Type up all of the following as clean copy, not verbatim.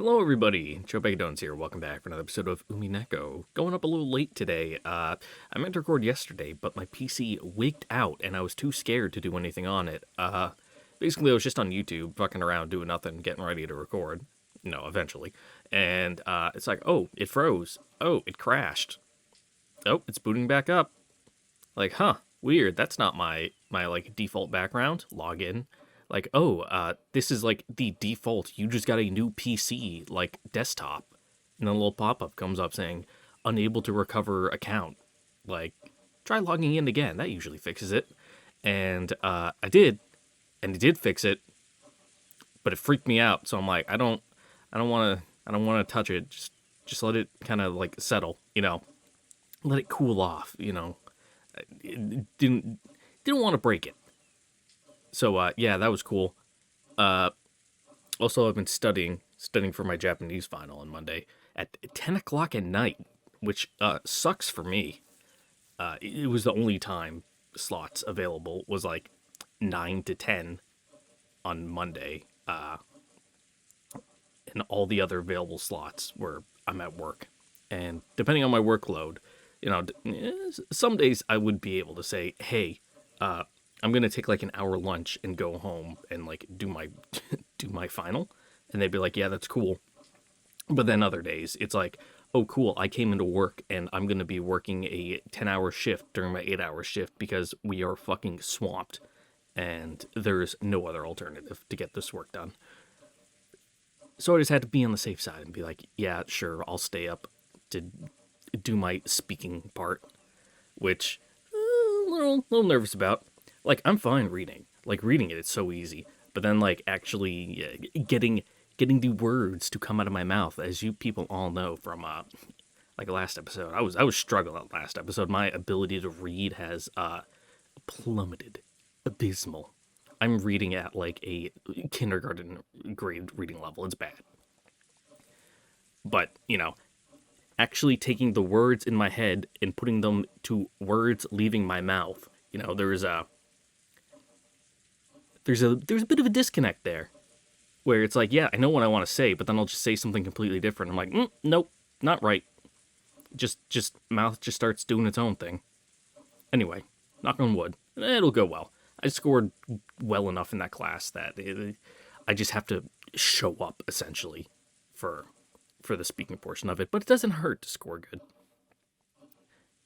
Hello, everybody. Joe Bagadones here. Welcome back for another episode of Umineko. Going up a little late today. I meant to record yesterday, but my PC wigged out, and I was too scared to do anything on it. Basically, I was just on YouTube, fucking around, doing nothing, getting ready to record. Eventually. And it's like, oh, it froze. Oh, it crashed. Oh, it's booting back up. Like, weird. That's not my default background. Log in. Like, oh, this is like the default. You just got a new PC, like desktop. And then a little pop-up comes up saying, unable to recover account. Like, try logging in again. That usually fixes it. And I did, and it did fix it, but it freaked me out. So I'm like, I don't want to touch it. Just let it kind of like settle. Let it cool off. Didn't want to break it. So, yeah, that was cool. Also, I've been studying for my Japanese final on Monday at 10 o'clock at night, which sucks for me. It was the only time slots available was like 9 to 10 on Monday. And all the other available slots were I'm at work. And depending on my workload, some days I would be able to say, hey, I'm gonna take like an hour lunch and go home and like do my final, and they'd be like, yeah, that's cool. But then other days it's like, oh cool, I came into work and I'm gonna be working a 10-hour shift during my 8-hour shift because we are fucking swamped and there's no other alternative to get this work done. So I just had to be on the safe side and be like, yeah, sure, I'll stay up to do my speaking part, which a little nervous about. Like, I'm fine reading. Like, reading it's so easy. But then, like, actually getting the words to come out of my mouth, as you people all know from, last episode. I was struggling last episode. My ability to read has, plummeted. Abysmal. I'm reading at, like, a kindergarten grade reading level. It's bad. But, actually taking the words in my head and putting them to words leaving my mouth, there's a bit of a disconnect there, where it's like, yeah, I know what I want to say, but then I'll just say something completely different. I'm like, nope, not right. Just mouth just starts doing its own thing. Anyway, knock on wood, it'll go well. I scored well enough in that class that I just have to show up essentially for the speaking portion of it, but it doesn't hurt to score good.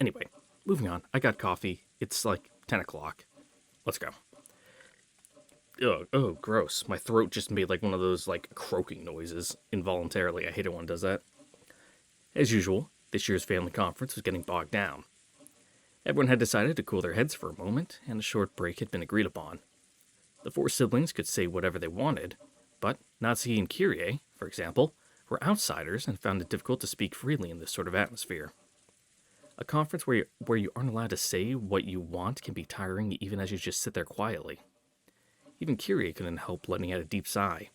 Anyway, moving on. I got coffee. It's like 10 o'clock. Let's go. Oh, gross. My throat just made like one of those like croaking noises involuntarily. I hate it when it does that. As usual, this year's family conference was getting bogged down. Everyone had decided to cool their heads for a moment, and a short break had been agreed upon. The four siblings could say whatever they wanted, but Natsuki and Kirie, for example, were outsiders and found it difficult to speak freely in this sort of atmosphere. A conference where you aren't allowed to say what you want can be tiring even as you just sit there quietly. Even Kirie couldn't help letting out a deep sigh.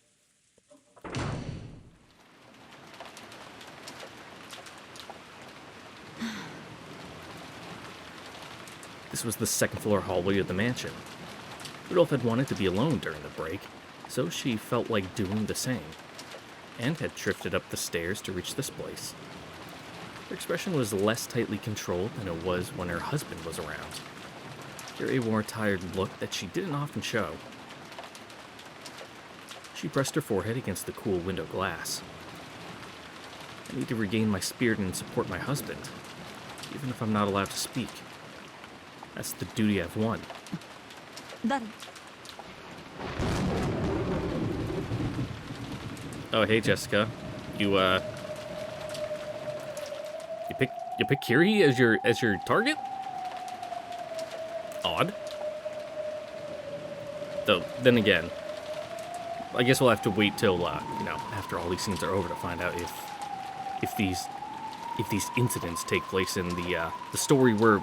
This was the second-floor hallway of the mansion. Rudolph had wanted to be alone during the break, so she felt like doing the same, and had drifted up the stairs to reach this place. Her expression was less tightly controlled than it was when her husband was around. Kirie wore a tired look that she didn't often show. She pressed her forehead against the cool window glass. I need to regain my spirit and support my husband, even if I'm not allowed to speak. That's the duty I've won. Oh, hey, Jessica. You pick Kirie as your target? Odd. Though, then again, I guess we'll have to wait till, after all these scenes are over to find out if these incidents take place in the story we're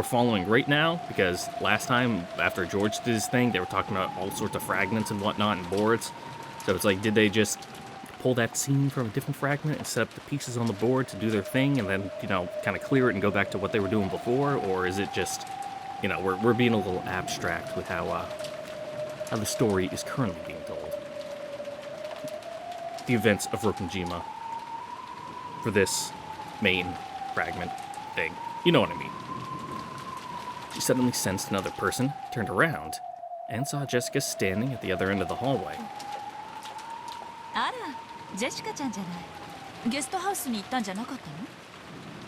following right now, because last time, after George did his thing, they were talking about all sorts of fragments and whatnot and boards. So it's like, did they just pull that scene from a different fragment and set up the pieces on the board to do their thing and then, kind of clear it and go back to what they were doing before? Or is it just, we're being a little abstract with how the story is currently being told. the events of Rokkenjima for this main fragment thing. You know what I mean. She suddenly sensed another person, turned around, and saw Jessica standing at the other end of the hallway. あら、ジェシカちゃんじゃない。ゲストハウスに行ったんじゃなかったの？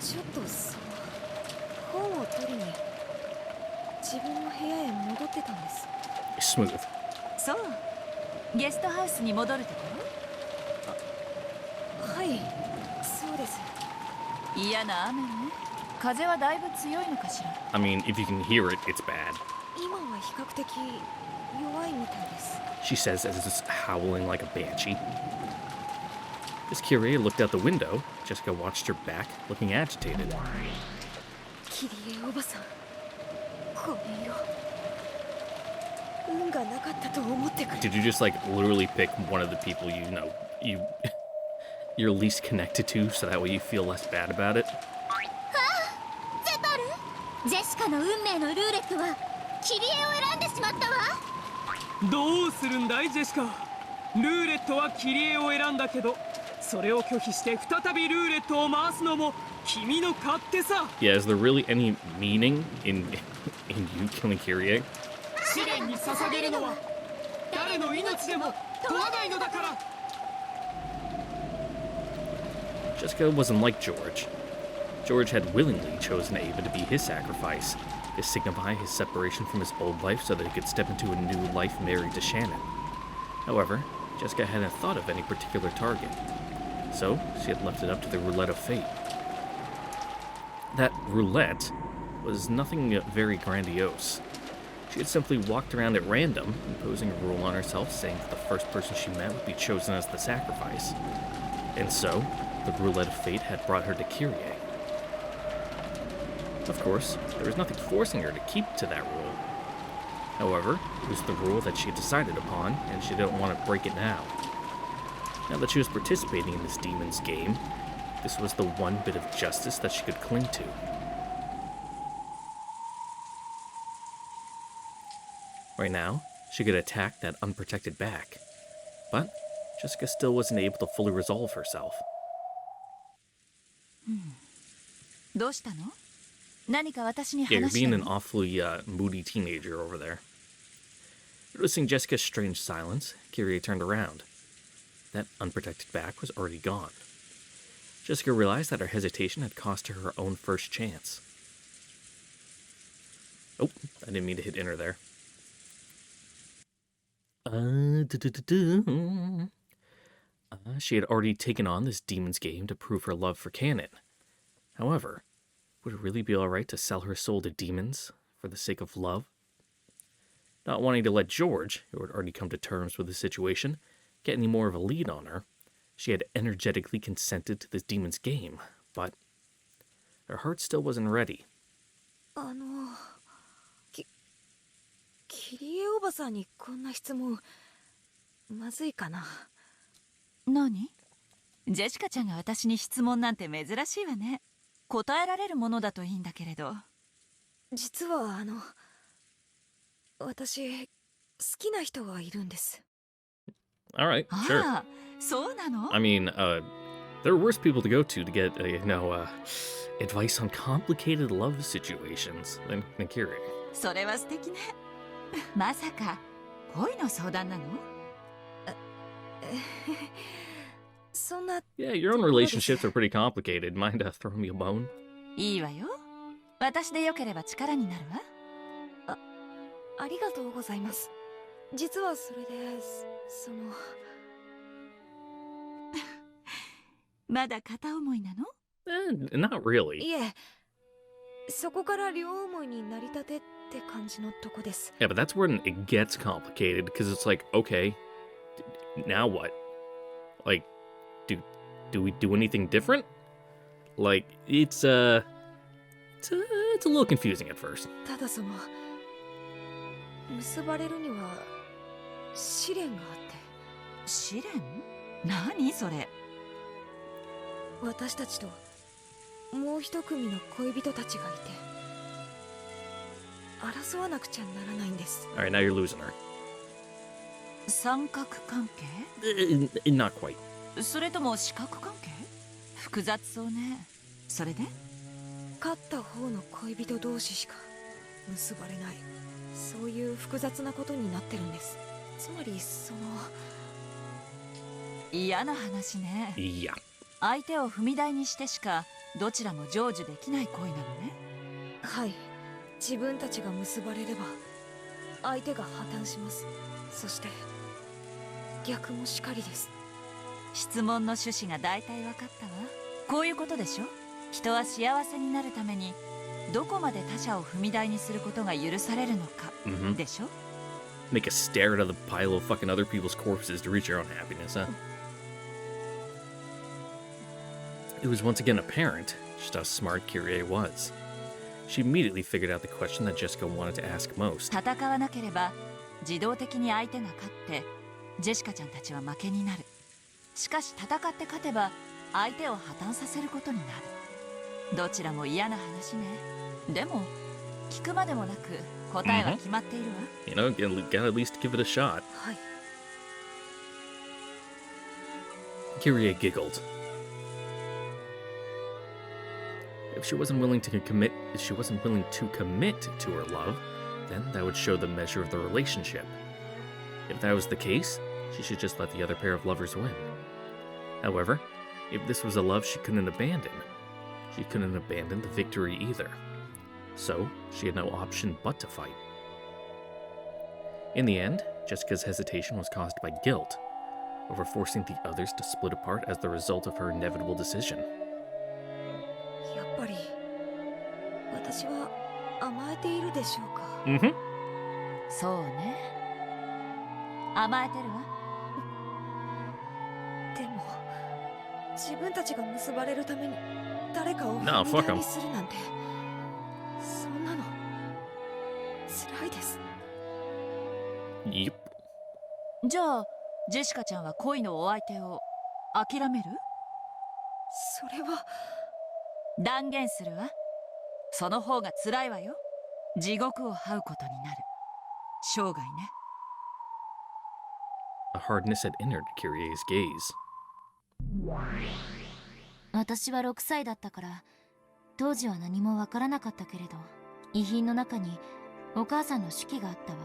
ちょっと本を取りに自分の部屋へ戻ってたんです。Smooth. そう。ゲストハウスに戻るところ？はい、そうです。嫌な雨ね。風はだいぶ強いのかしら。I mean, if you can hear it, it's bad. 今は比較的弱いみたいです。She says as it's howling like a banshee. As Kyrie looked out the window, Jessica watched her back, looking agitated. キリエおばさん、この色、運がなかったと思ってくれ。 Did you just like literally pick one of the people you're least connected to, so that way you feel less bad about it? ゼパル、ジェシカの運命のルーレットはキリエを選んでしまったわ。どうするんだいジェシカ。ルーレットはキリエを選んだけど、それを拒否して再びルーレットを回すのも君の勝手さ。 Yeah, is there really any meaning in you killing Kyrie? 試練に捧げるのは誰の命でも問わないのだから。 Jessica wasn't like George. George had willingly chosen Ava to be his sacrifice, to signify his separation from his old life so that he could step into a new life married to Shannon. However, Jessica hadn't thought of any particular target, so she had left it up to the roulette of fate. That roulette was nothing very grandiose. She had simply walked around at random, imposing a rule on herself saying that the first person she met would be chosen as the sacrifice. And so, the roulette of fate had brought her to Kyrie. Of course, there was nothing forcing her to keep to that rule. However, it was the rule that she had decided upon, and she didn't want to break it now. Now that she was participating in this demon's game, this was the one bit of justice that she could cling to. Right now, she could attack that unprotected back, but Jessica still wasn't able to fully resolve herself. どうしたの？何か私に Yeah, you're 話し being た an の？ awfully moody teenager over there. Noticing Jessica's strange silence, Kyrie turned around. That unprotected back was already gone. Jessica realized that her hesitation had cost her her own first chance. Oh, I didn't mean to hit enter there. She had already taken on this demon's game to prove her love for Cannon. However, would it really be alright to sell her soul to demons for the sake of love? Not wanting to let George, who had already come to terms with the situation, get any more of a lead on her, she had energetically consented to this demon's game, but her heart still wasn't ready. キリエおばさんにこんな質問まずいかな。何？ジェシカちゃんが私に質問なんて珍しいわね。答えられるものだといいんだけれど。実は私好きな人がいるんです。 Alright, sure. ああ、そうなの？ I mean, there are worse people to go to get, advice on complicated love situations than Kyrie. それは素敵ね。まさか恋の相談なの？そんな。 Yeah, your own relationships are pretty complicated. Mind throwing me a bone? いいわよ。私でよければ力になるわ。ありがとうございます。実はそれでまだ片思いなの？ Not really. いえ、そこから両思いになりたてって感じのとこです。 Yeah, but that's when it gets complicated, because it's like, okay, now what? Like, do we do anything different? Like, it's a little confusing at first. ただ結ばれるには試練があって。試練？何それ？私たちともう一組の恋人たちがいて争わなくちゃならないんです。 Alright, now you're losing her. 三角関係？ Not quite. それとも四角関係？複雑そうね。それで？勝った方の恋人同士しか結ばれない、そういう複雑なことになってるんです。つまり嫌な話ね。いや。相手を踏み台にしてしかどちらも成就できない恋なのね。はい、自分たちが結ばれれば相手が破綻します。そして逆もしかりです。質問の趣旨が大体分かったわ。こういうことでしょ。人は幸せになるためにどこまで他者を踏み台にすることが許されるのか、でしょ。 Make a stare at a pile of fucking other people's corpses to reach your own happiness, huh? It was once again apparent just how smart Kyrie was. She immediately figured out the question that Jessica wanted to ask most. 戦わなければ自動的に相手が勝ってジェシカちゃんたちは負けになる。しかし戦って勝てば相手を破綻させることになる。どちらも嫌な話ね。でも聞くまでもなく答えは決まっているわ。You know, gotta at least give it a shot. はい。 Kyrie giggled. If she wasn't willing to commit to her love, then that would show the measure of the relationship. If that was the case, she should just let the other pair of lovers win. However, if this was a love she couldn't abandon the victory either. So, she had no option but to fight. In the end, Jessica's hesitation was caused by guilt over forcing the others to split apart as the result of her inevitable decision. やっぱり私は甘えているでしょうか。Mm-hmm. そうね。甘えてるわ。でも自分たちが結ばれるために誰かを No, 踏 fuck み台 'em. にするなんて、そんなの辛いです。 Yep. じゃあジェシカちゃんは恋のお相手を諦める？それは断言するわ。その方が辛いわよ。地獄を這うことになる。生涯ね。A hardness had entered Kyrie's gaze. 私は6歳だったから当時は何もわからなかったけれど、遺品の中にお母さんの手記があったわ。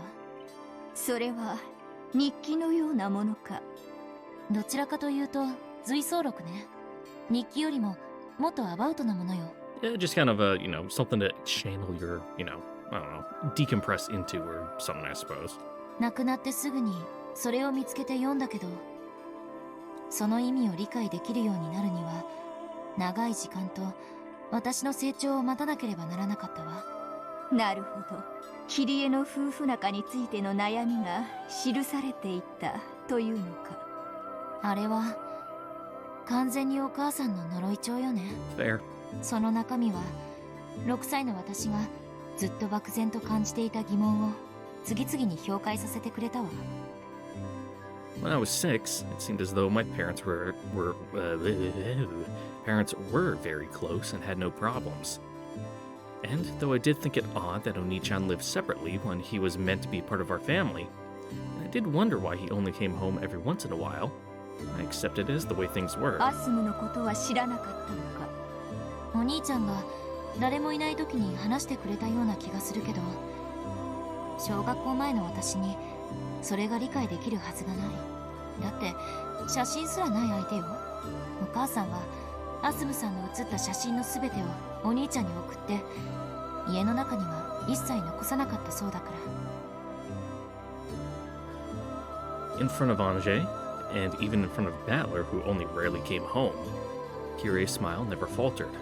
それは日記のようなものか。どちらかというと随想録ね。日記よりももっとアバウトなものよ。Yeah, just kind of something to channel your, I don't know, decompress into or something, I suppose. 亡くなってすぐにそれを見つけて読んだけど、その意味を理解できるようになるには長い時間と私の成長を待たなければならなかったわ。なるほど。キリエの夫婦仲についての悩みが記されていたというのか。あれは完全にお母さんの呪い帳よね。 Fair. その中身は6歳の私がずっと漠然と感じていた疑問を次々に表解させてくれたわ。 When I was 6, it seemed as though my parents were very close and had no problems. And though I did think it odd that Oni-chan lived separately when he was meant to be part of our family, and I did wonder why he only came home every once in a while, I accepted it as the way things were. アスムのことは知らなかったのか。お兄ちゃんが誰もいない時に話してくれたような気がするけど、小学校前の私にそれが理解できるはずがない。だって写真すらない相手よ。お母さんはアスムさんの写った写真のすべてをお兄ちゃんに送って家の中には一切残さなかったそうだから。 In front of Angers, and even in front of Battler, who only rarely came home, Kyrie's smile never faltered.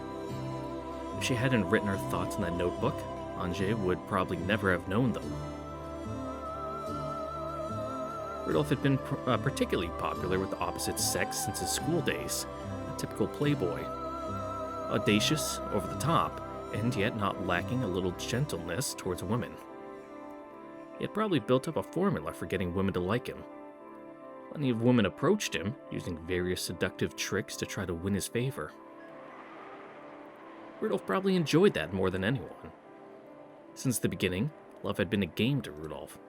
If she hadn't written her thoughts in that notebook, Angers would probably never have known them. Rudolph had been particularly popular with the opposite sex since his school days, a typical playboy. Audacious, over the top, and yet not lacking a little gentleness towards women. He had probably built up a formula for getting women to like him. Plenty of women approached him, using various seductive tricks to try to win his favor. Rudolph probably enjoyed that more than anyone. Since the beginning, love had been a game to Rudolph.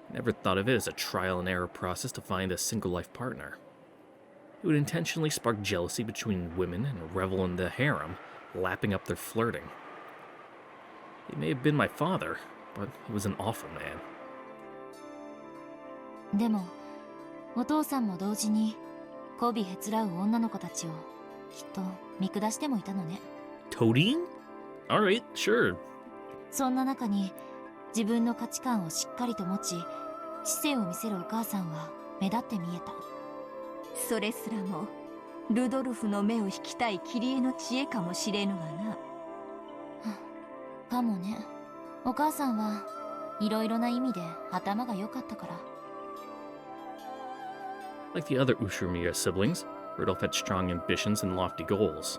He never thought of it as a trial and error process to find a single life partner. He would intentionally spark jealousy between women and revel in the harem, lapping up their flirting. He may have been my father, but he was an awful man. でもお父さんも同時に媚びへつらう女の子たちをきっと見下してもいたのね。 Toadine? Alright, sure. そんな中に自分の価値観をしっかりと持ち知性を見せるお母さんは目立って見えた。それすらもルドルフの目を引きたいキリエの知恵かもしれぬがな。かもね。お母さんはいろいろな意味で頭が良かったから。 Like the other Ushiromiya siblings, Rudolph had strong ambitions and lofty goals.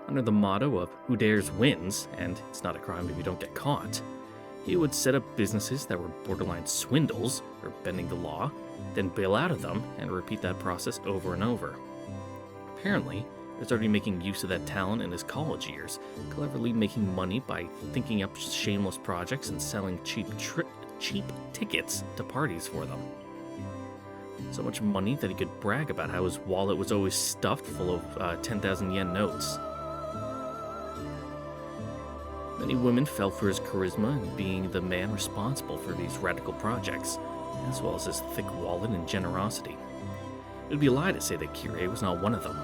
Under the motto of who dares wins, and it's not a crime if you don't get caught, he would set up businesses that were borderline swindles, or bending the law, then bail out of them, and repeat that process over and over. Apparently, he was already making use of that talent in his college years, cleverly making money by thinking up shameless projects and selling cheap tickets to parties for them. So much money that he could brag about how his wallet was always stuffed full of 10,000 yen notes. Many women fell for his charisma and being the man responsible for these radical projects, as well as his thick wallet and generosity. It would be a lie to say that Kyrie was not one of them.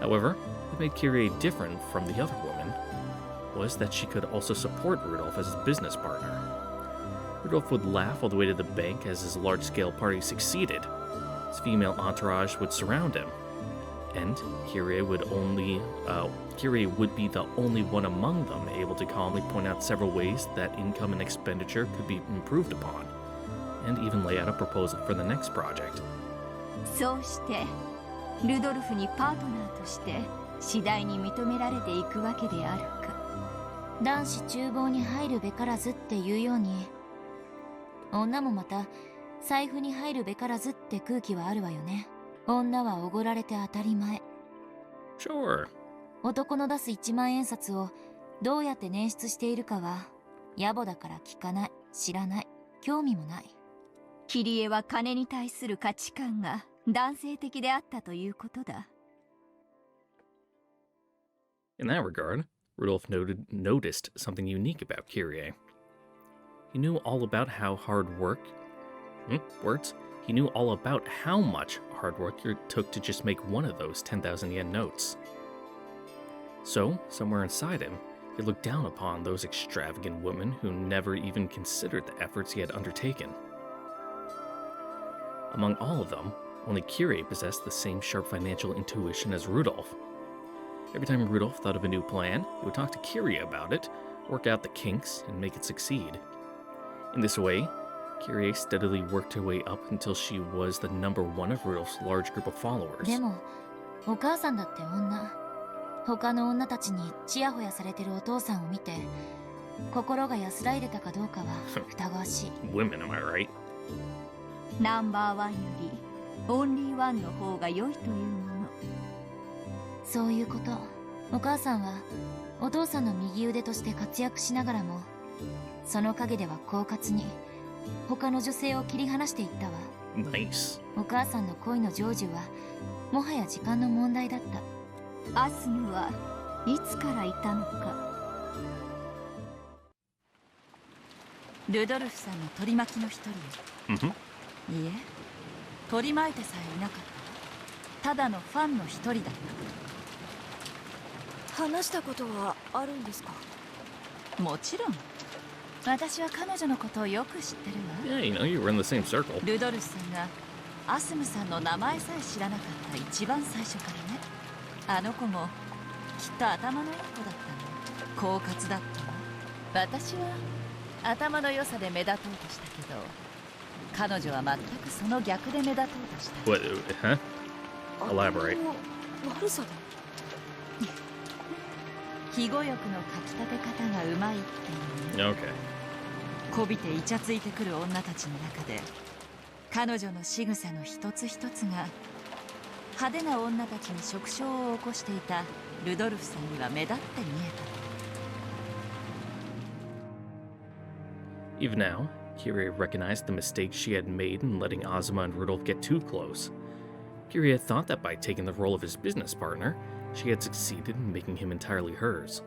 However, what made Kyrie different from the other women was that she could also support Rudolph as his business partner. Rudolph would laugh all the way to the bank as his large-scale party succeeded. His female entourage would surround him, and Kyrie would be the only one among them able to calmly point out several ways that income and expenditure could be improved upon, and even lay out a proposal for the next project. そうしてルドルフにパートナーとして次第に認められていくわけであるか。男子厨房に入るべからずっていうように女もまた財布に入るべからずって空気はあるわよね。女はおごられて当たり前。 Sure. 男の出す1万円札をどうやって捻出しているかは野暮だから聞かない、知らない、興味もない。キリエは金に対する価値観が男性的であったということだ。In that regard, Rudolph noticed something unique about Kyrie. He knew all about how He knew all about how much hard work it took to just make one of those 10,000 yen notes. So, somewhere inside him, he looked down upon those extravagant women who never even considered the efforts he had undertaken. Among all of them, only Kyrie possessed the same sharp financial intuition as Rudolph. Every time Rudolph thought of a new plan, he would talk to Kyrie about it, work out the kinks, and make it succeed. In this way, Kyrie steadily worked her way up until she was the number one of Rudolph's large group of followers. でもお母さんだって女。他の女たちにチヤホヤされてるお父さんを見て心が安らいでたかどうかは疑わしい。 Women, am I right? ナンバーワンよりオンリーワンの方が良いというもの。そういうこと。お母さんはお父さんの右腕として活躍しながらもその陰では狡猾に他の女性を切り離していったわ。 Nice. お母さんの恋の成就はもはや時間の問題だった。アスムはいつからいたのか。ルドルフさんの取り巻きの一人よ。Mm-hmm. いえ、取り巻いてさえいなかった。ただのファンの一人だった。話したことはあるんですか？もちろん。私は彼女のことをよく知ってるわ。 Yeah, you were in the same circle. ルドルフさんがアスムさんの名前さえ知らなかった一番最初からね。あの子もきっと頭のいい子だったの。狡猾だったの。私は頭の良さで目立とうとしたけど、彼女は全くその逆で目立とうとした。 What, huh? Elaborate. 悪さで。肥後欲のかきたて方がうまいっていう。 Okay. こびてイチャついてくる女たちの中で彼女の仕草の一つ一つが派手な女たちに触傷を起こしていたルドルフさんには目立って見えた。 Even now, Kyrie recognized the mistake she had made in letting Ozma and Rudolph get too close. Kirie had thought that by taking the role of his business partner, she had succeeded in making him entirely hers.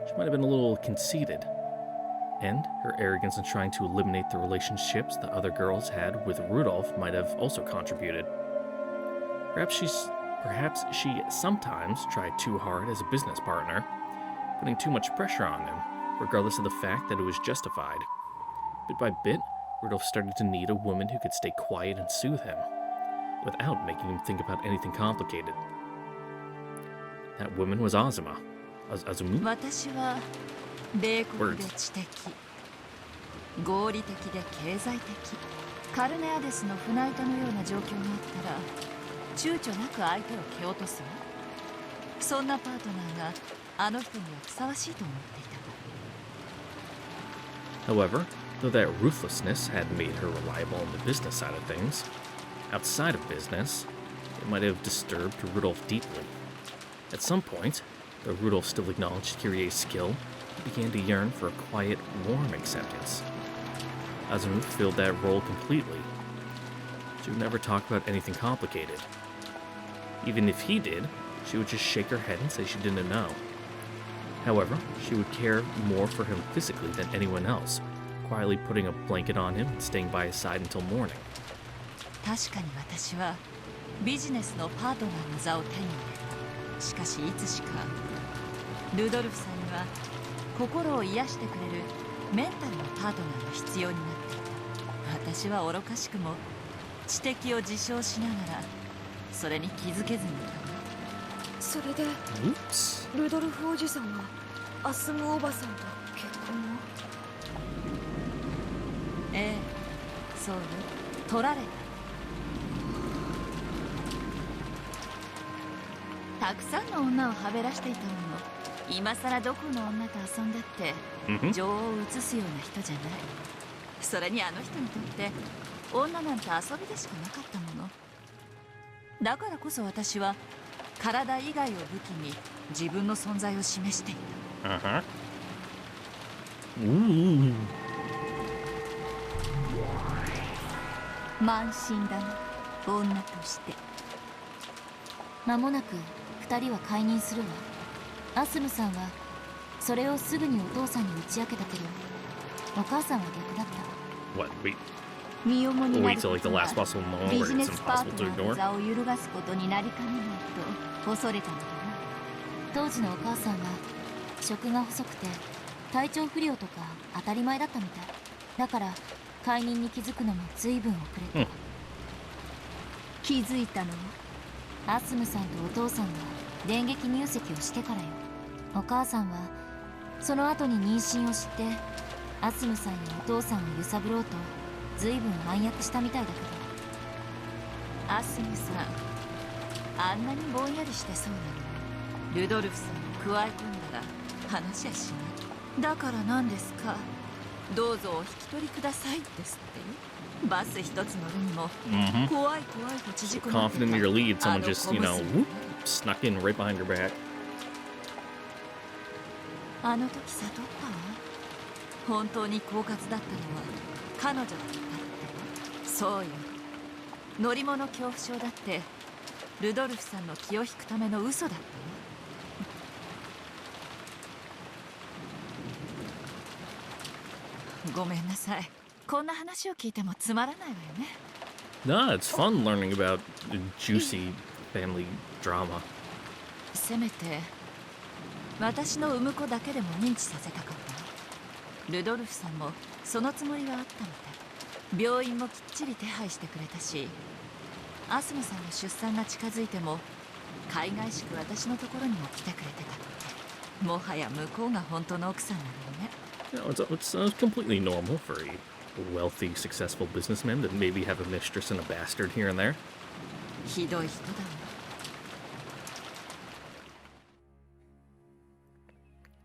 She might have been a little conceited, and her arrogance in trying to eliminate the relationships the other girls had with Rudolph might have also contributed. Perhaps she sometimes tried too hard as a business partner, putting too much pressure on him, regardless of the fact that it was justified. Bit by bit, Rudolph started to need a woman who could stay quiet and soothe him, without making him think about anything complicated. That woman was Azuma. Azumu? 私は冷酷で知的、合理的で経済的、カルネアデスの船板のような状況があったら躊躇なく相手を蹴落とすわ。そんなパートナーがあの人にはふさわしいと思っていたわ。 However, though that ruthlessness had made her reliable on the business side of things, outside of business, it might have disturbed Rudolph deeply. At some point, though Rudolph still acknowledged Kirie's skill, he began to yearn for a quiet, warm acceptance. Azumu filled that role completely. She would never talk about anything complicated. Even if he did, she would just shake her head and say she didn't know. However, she would care more for him physically than anyone else, quietly putting a blanket on him and staying by his side until morning. 確かに私はビジネスのパートナーの座を手に入れた。しかしいつしかルドルフさんには心を癒してくれるメンタルのパートナーが必要になっていた。私は愚かしくも知的を自称しながらそれに気づけずにいたわ。それで Oops. ルドルフおじさんはアスムおばさんと結婚を？ええ、そうよ。取られた。たくさんの女をはべらしていたのよ。今さらどこの女と遊んだって情を移すような人じゃない。それにあの人にとって女なんて遊びでしかなかったもの。だからこそ私は体以外を武器に自分の存在を示していた。Uh-huh. Ooh. 慢心だな、女として。間もなく2人は解任するわ。アスムさんはそれをすぐにお父さんに打ち明けたけど、お母さんは逆だったわ。 What? Wait. 身重にな Wait る till こ like the とが last possible moment ビ where ジネ it's スパー impossible ト to ナーの ignore. 座を揺るがすことになりかねないと恐れたのだな。当時のお母さんは食が細くて体調不良とか当たり前だったみたいだから、解任に気づくのも随分遅れた。気づいたのはアスムさんとお父さんが電撃入籍をしてからよ。お母さんはその後に妊娠を知ってアスムさんやお父さんを揺さぶろうと随分暗躍したみたいだけど。アスムさん、あんなにぼんやりしてそうなの。ルドルフさんを加え込んだら話はしない。だから何ですか、どうぞお引き取りくださいですってよ。バス一つ乗るにも怖い怖いと縮こまって Confident in your lead, あ someone の just, 小 you know, 娘 whoop, snuck in right behind your back. あの時悟ったわ。本当に狡猾だったのは彼女だったって。そうよ、乗り物恐怖症だってルドルフさんの気を引くための嘘だったわ。ごめんなさい、こんな話を聞いてもつまらないわよね。Nah, it's fun learning about the juicy family drama. せめて私の産む子だけでも認知させたかったわ。ルドルフさんもそのつもりはあったみたい。病院もきっちり手配してくれたし、アスムさんの出産が近づいても海外しく私のところにも来てくれてたって。もはや向こうが本当の奥さんなのよね。You know, it's completely normal for a wealthy, successful businessman to maybe have a mistress and a bastard here and there. ひどい人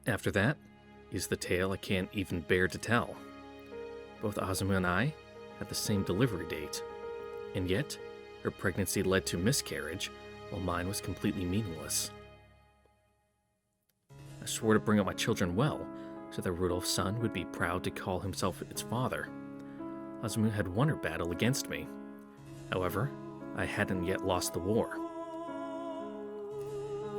だわ。After that is the tale I can't even bear to tell. Both Azuma and I had the same delivery date, and yet her pregnancy led to miscarriage, while mine was completely meaningless. I swore to bring up my children well, so that Rudolph's son would be proud to call himself its father. Azuma had won her battle against me. However, I hadn't yet lost the war.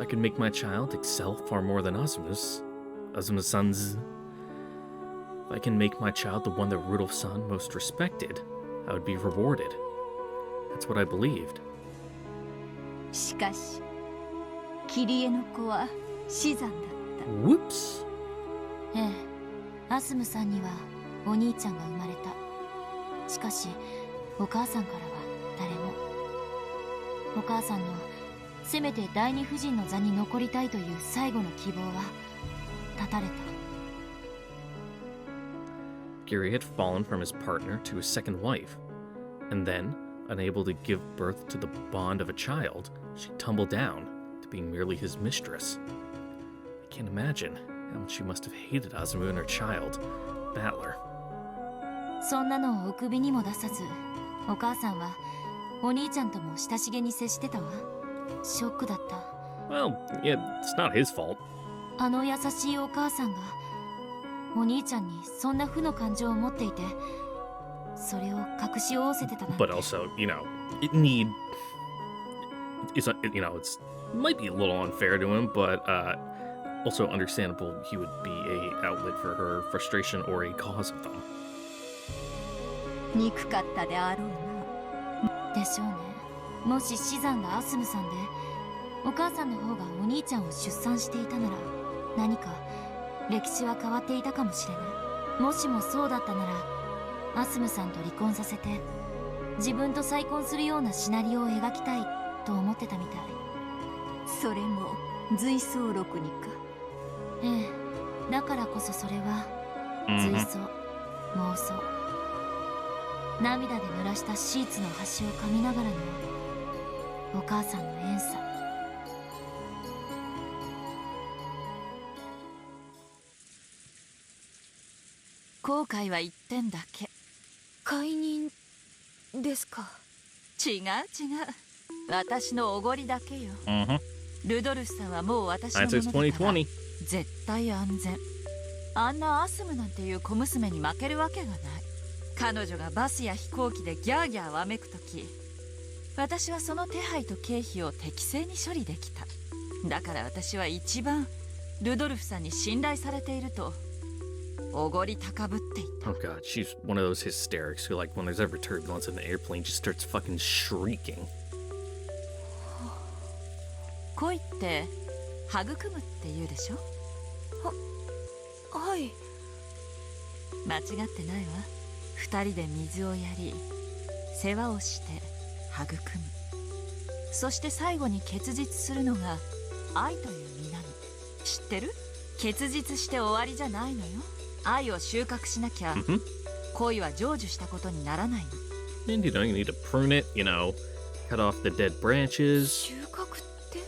I could make my child excel far more than Azuma's-san's. If I can make my child the one that Rudolph-san most respected, I would be rewarded. That's what I believed. しかしキリエの子は死産だった。 Whoops. ええ、アスムさんにはお兄ちゃんが生まれた。しかしお母さんからは誰も。お母さんのせめて第二夫人の座に残りたいという最後の希望は絶たれた。 Gary had fallen from his partner to his second wife, and then, unable to give birth to the bond of a child, she tumbled down to being merely his mistress. I can't imagine how much she must have hated Azumu and her child, Battler. そんなのをお首にも出さず、お母さんはお兄ちゃんとも親しげに接してたわ。ショックだった。 Well, yeah, it's not his fault. あの優しいお母さんがお兄ちゃんにそんな負の感情を持っていて、それを隠し仰せてたなんて。 But also, it's might be a little unfair to him, but also understandable he would be a outlet for her frustration or a cause of them. 憎かったであろうな。でしょうね。もし死産がアスムさんで、お母さんの方がお兄ちゃんを出産していたなら、何か歴史は変わっていたかもしれない。もしもそうだったなら、アスムさんと離婚させて自分と再婚するようなシナリオを描きたいと思ってたみたい。それも随想録にか。ええ、だからこそそれは随想、妄想。涙で濡らしたシーツの端を噛みながらのお母さんの怨嗟。後悔は一点だけ。解任ですか。違う違う、私のおごりだけよ。 ルドルフさんはもう私のも That's のだから2020. 絶対安全。あんなアスムなんていう小娘に負けるわけがない。彼女がバスや飛行機でギャーギャーわめくとき、私はその手配と経費を適正に処理できた。だから私は一番ルドルフさんに信頼されているとおごり高ぶっていた。 Oh god, she's one of those hysterics who, like, when there's ever turbulence in the airplane, just starts fucking shrieking. 恋って育むって言うでしょ。はい。間違ってないわ。二人で水をやり世話をして育む、そして最後に結実するのが愛という実なの。知ってる？結実して終わりじゃないのよ。愛を収穫しなきゃ、恋は成就したことにならないの。 And you need to prune it, cut off the dead branches. 収穫って？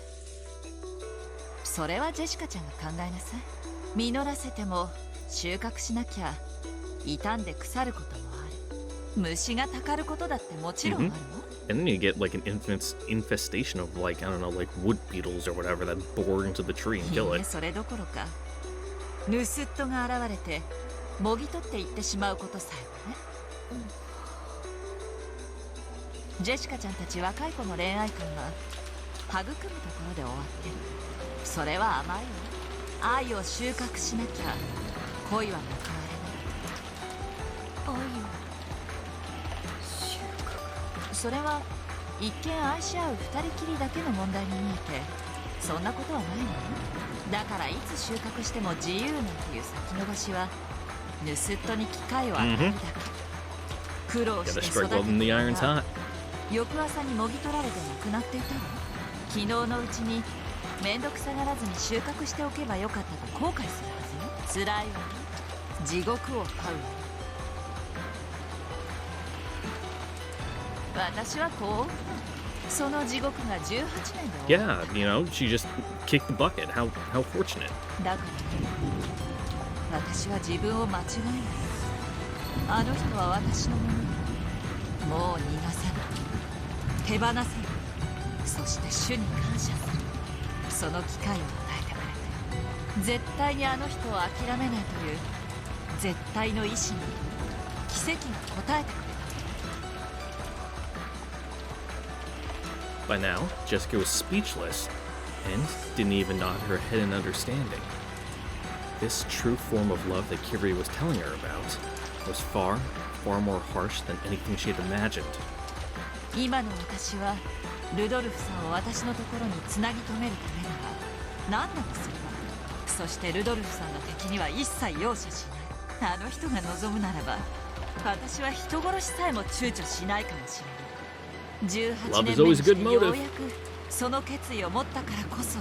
それはジェシカちゃんが考えなさい。実らせても収穫しなきゃ傷んで腐ることもある。虫がたかることだってもちろんあるわ。 And then you get like an infestation of like, I don't know, like wood beetles or whatever that bore into the tree and い kill いね、 it. それどころか盗っ人が現れてもぎ取っていってしまうことさえもね。ジェシカちゃんたち若い子の恋愛観は育むところで終わってる。それは甘いわ。愛を収穫しなきゃ恋は報われない。愛を収穫。それは一見愛し合う二人きりだけの問題に見えて、そんなことはないのよ。だからいつ収穫しても自由なんていう先延ばしは盗っ人に機会を与えるだけ。苦労して Gotta 育 strike while the iron's てた hot. 翌朝にもぎ取られて亡くなっていたわ。昨日のうちに面倒くさがらずに収穫しておけばよかったと後悔するはずよ。辛いわね。地獄を這うわ。私はこう思った。その地獄が18年で終わる。 Yeah, she just kicked the bucket. How fortunate. だからね、私は自分を間違えない。あの人は私のもの。もう逃がさない。手放さない。そして主に感謝する。その機会を与えてくれて、絶対にあの人を諦めないという絶対の意志に奇跡が応えてくれた。By now, Jessica was speechless and didn't even nod her head in understanding. This true form of love that Kirie was telling her about was far, far more harsh than anything she had imagined. 今の私はルドルフさんを私のところにつなぎ止めるためなら何でもするわ。そしてルドルフさんの敵には一切容赦しない。あの人が望むならば私は人殺しさえも躊躇しないかもしれない。18 Love 年 is 目 always に a し good てよう motive. やくその決意を持ったからこそ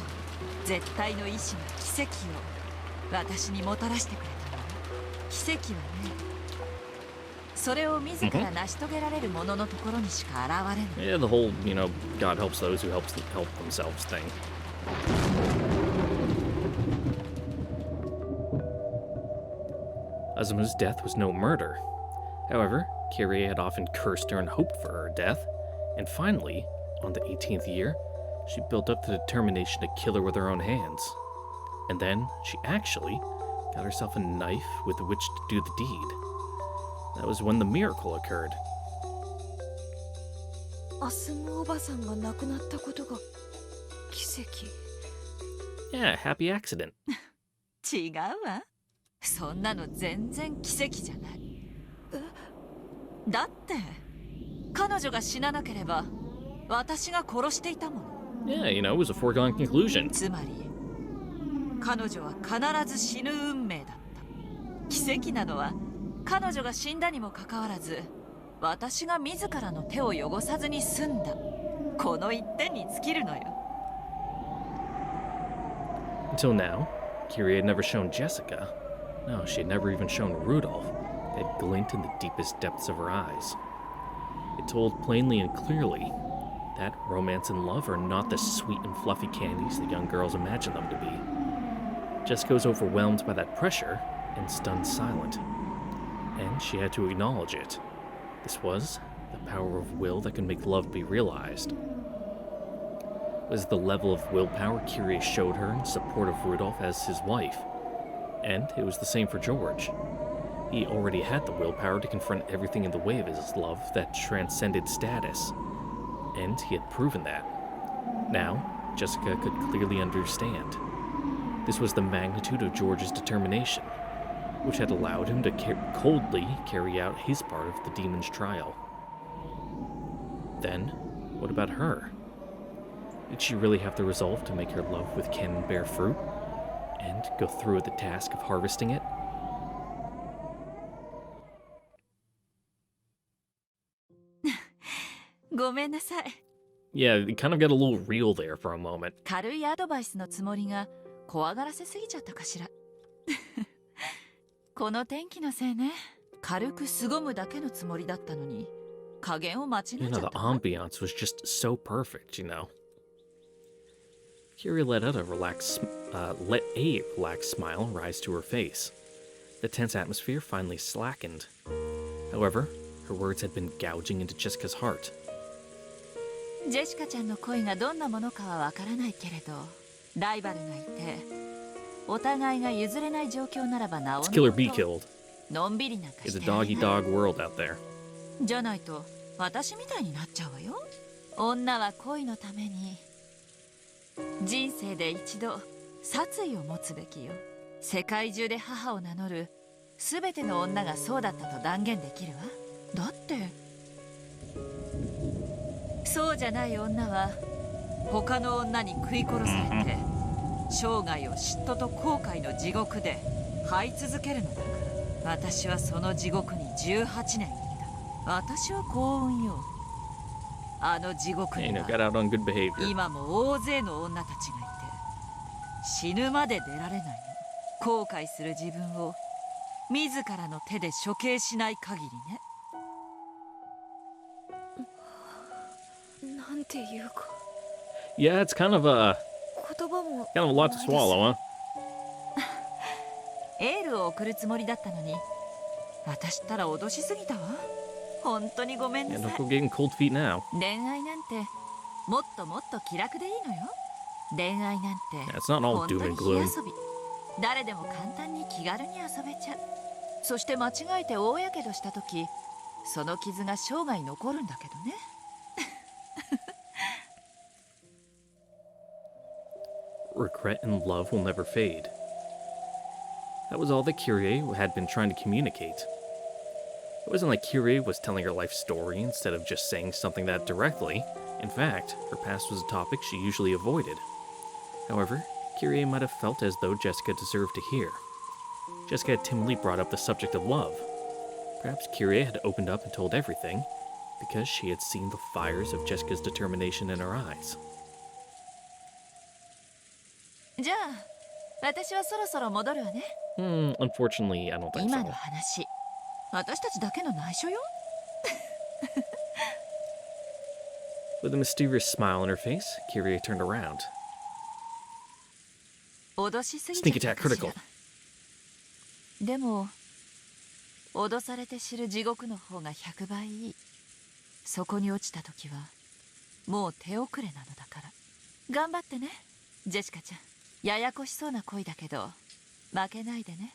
絶対の意志が奇跡を私にもたらしてくれたの。奇跡はね、それを自ら成し遂げられる者のところにしか現れない。 Yeah, the whole, God helps those who help themselves thing. Azuma's death was no murder. However, Kirie had often cursed her and hoped for her death, and finally, on the 18th year, she built up the determination to kill her with her own hands. And then, she actually got herself a knife with which to do the deed. That was when the miracle occurred. アスムおばさんが亡くなったことが奇跡。 Yeah, happy accident. 違うわ。そんなの全然奇跡じゃない。だって彼女が死ななければ私が殺していたもの。 Yeah, it was a foregone conclusion. つまり彼女は必ず死ぬ運命だった。奇跡なのは彼女が死んだにもかかわらず私が自らの手を汚さずに済んだ。この一点に尽きるのよ。 Until now, Kirie had never shown Jessica. No, she had never even shown Rudolph that glint in the deepest depths of her eyes. It told plainly and clearly that romance and love are not the sweet and fluffy candies that young girls imagine them to be. Jessica was overwhelmed by that pressure and stunned silent. And she had to acknowledge it. This was the power of will that could make love be realized. It was the level of willpower Kirie showed her in support of Rudolph as his wife. And it was the same for George. He already had the willpower to confront everything in the way of his love that transcended status. And he had proven that. Now, Jessica could clearly understand. This was the magnitude of George's determination, which had allowed him to coldly carry out his part of the demon's trial. Then, what about her? Did she really have the resolve to make her love with Ken bear fruit, and go through with the task of harvesting it? ごめんなさい。 Yeah, it kind of got a little real there for a moment. 軽いアドバイスのつもりが怖がらせすぎちゃったかしら。この天気のせいね。軽く凄むだけのつもりだったのに加減を間違えちゃった。 The ambiance was just so perfect, Kirie let a relaxed smile rise to her face. The tense atmosphere finally slackened. However, her words had been gouging into Jessica's heart. ジェシカちゃんの恋がどんなものかはわからないけれど、ライバルがいて、お互いが譲れない状況ならばなおの It's kill or be killed. のんびりなんか It's し a てられない dog-eat-dog world out there. じゃないと私みたいになっちゃうわよ。女は恋のために人生で一度殺意を持つべきよ。世界中で母を名乗る全ての女がそうだったと断言できるわ。だってそうじゃない女は他の女に食い殺されて生涯を嫉妬と後悔の地獄で這い続けるのだから。私はその地獄に18年いた。私は幸運よ。あの地獄 Hey, に got は out on good behavior. 今も大勢の女たちがいて死ぬまで出られないの。後悔する自分を自らの手で処刑しない限りね。なんていうか Yeah, it's kind of a 言葉も lot to swallow, huh? エールを送るつもりだったのに私ったら脅しすぎたわ。本当にごめんな Yeah, さ don't い。 go getting cold feet now. 恋愛なんてもっともっと気楽でいいのよ。恋愛なんて Yeah, it's not all 本当 doom に and 火 gloom. 遊び。誰でも簡単に気軽に遊べちゃう。そして間違えて大やけどした時その傷が生涯残るんだけどね。regret and love will never fade. That was all that Kyrie had been trying to communicate. It wasn't like Kyrie was telling her life story instead of just saying something that directly. In fact, her past was a topic she usually avoided. However, Kyrie might have felt as though Jessica deserved to hear. Jessica had timidly brought up the subject of love. Perhaps Kyrie had opened up and told everything, because she had seen the fires of Jessica's determination in her eyes. じゃあ私はそろそろ戻るわね。 Unfortunately, I don't think 今の so. 話私たちだけの内緒よ。 With a mysterious smile on her face, Kyrie turned around. 脅しすぎ Sneak ちゃっ attack たかしら critical. でも脅されて知る地獄の方が100倍いい。そこに落ちた時はもう手遅れなのだから。頑張ってねジェシカちゃん。ややこしそうな恋だけど負けないでね。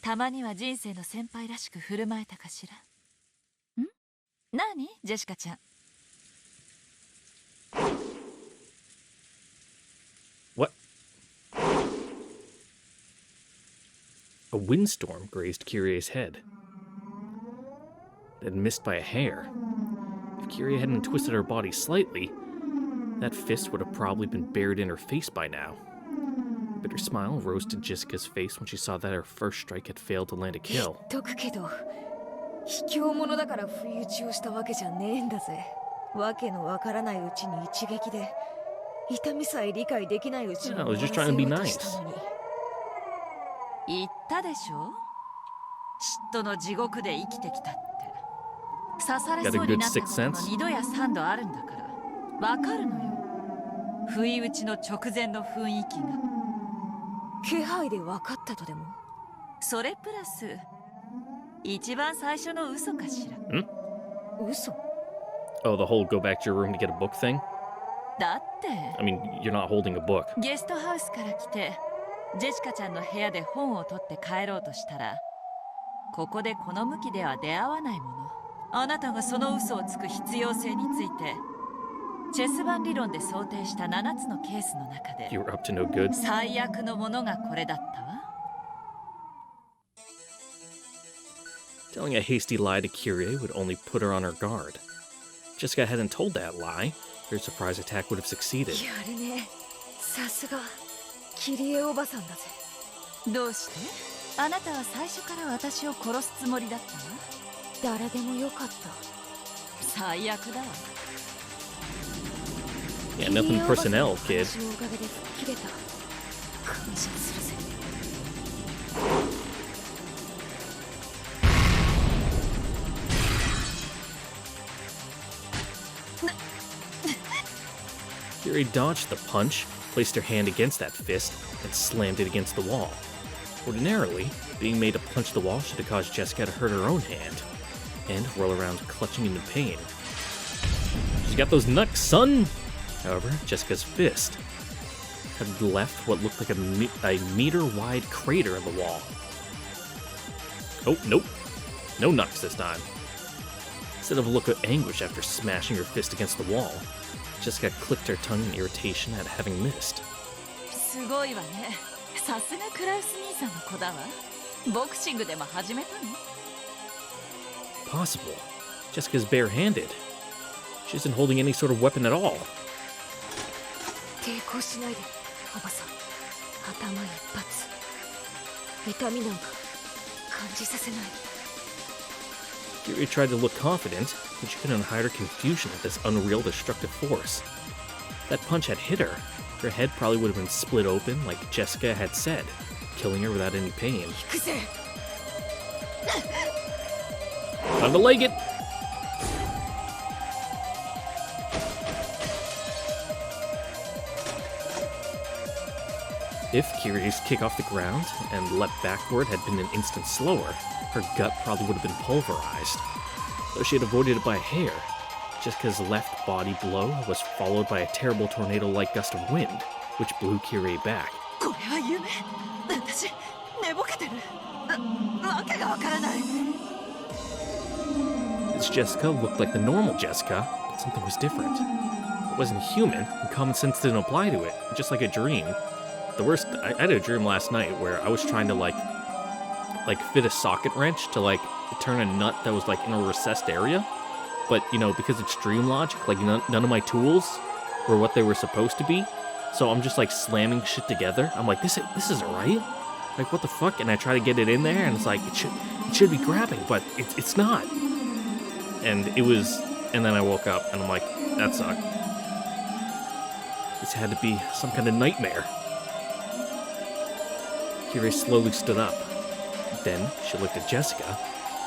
たまには人生の先輩らしく振る舞えたかしら。ん？何ジェシカちゃん。 What? A windstorm grazed Kyrie's head. It had missed by a hair. If Kyrie hadn't twisted her body slightly, that fist would have probably been buried in her face by now. A bitter smile rose to Jessica's face when she saw that her first strike had failed to land a 言 kill. っとくけど卑怯者だから不意打ちをしたわけじゃねえんだぜ。わけのわからないうちに一撃で痛みさえ理解できないうちに Yeah, I 終 was わ just ら trying せ to be ようと nice. したのに。言ったでしょ嫉妬の地獄で生きてきたって。刺されそうになったことも2度や3度あるんだからわかるのよ。不意打ちの直前の雰囲気が。気配で分かったとでも。それプラス一番最初の嘘かしら。嘘？ Oh, the whole go back to your room to get a book thing? だって I mean, you're not holding a book. ゲストハウスから来てジェシカちゃんの部屋で本を取って帰ろうとしたらここでこの向きでは出会わないもの。あなたがその嘘をつく必要性についてチェス盤理論で想定した7つのケースの中で You were up to no good. 最悪のものがこれだったわ。 Telling a hasty lie to Kyrie would only put her on her guard. Jessica hadn't told that lie. Her surprise attack would have succeeded. やるね。さすがキリエおばさんだぜ。どうしてあなたは最初から私を殺すつもりだったわ。誰でもよかった。最悪だわ。 Yeah, nothing personnel, kid. 私のおかげで吹っ切れた。感謝するぜ。Kyrie dodged the punch, placed her hand against that fist, and slammed it against the wall. Ordinarily, being made to punch the wall should have caused Jessica to hurt her own hand, and roll around clutching in pain. She's got those knucks, son! However, Jessica's fist had left what looked like a meter-wide crater in the wall. Oh, nope. No knucks this time. Instead of a look of anguish after smashing her fist against the wall, Jessica clicked her tongue in irritation at having missed. すごいわね。さすがクラウス兄さんの子だわ。ボクシングでも始めたの？ Possible. Jessica's barehanded. She isn't holding any sort of weapon at all. 抵抗しないで、おばさん。頭一発。痛みなんか感じさせない。 Kyrie tried to look confident, but she couldn't hide her confusion at this unreal destructive force. That punch had hit her. Her head probably would have been split open like Jessica had said, killing her without any pain. 行くぜ。 Time to leg it! If Kyrie's kick off the ground and leapt backward had been an instant slower, her gut probably would have been pulverized. Though she had avoided it by a hair, Jessica's left body blow was followed by a terrible tornado-like gust of wind, which blew Kyrie back. これは夢。私寝ぼけてる。わけがわからない。 This Jessica looked like the normal Jessica, something was different. It wasn't human, and common sense didn't apply to it, just like a dream. The worst, I had a dream last night where I was trying to like fit a socket wrench to like turn a nut that was like in a recessed area. But, you know, because it's dream logic, like none of my tools were what they were supposed to be. So I'm just like slamming shit together. I'm like, this isn't right. Like, what the fuck? And I try to get it in there, and it's like, it should be grabbing, but it's not. And and then I woke up, and I'm like, that sucked. This had to be some kind of nightmare. Kiri slowly stood up. Then she looked at Jessica,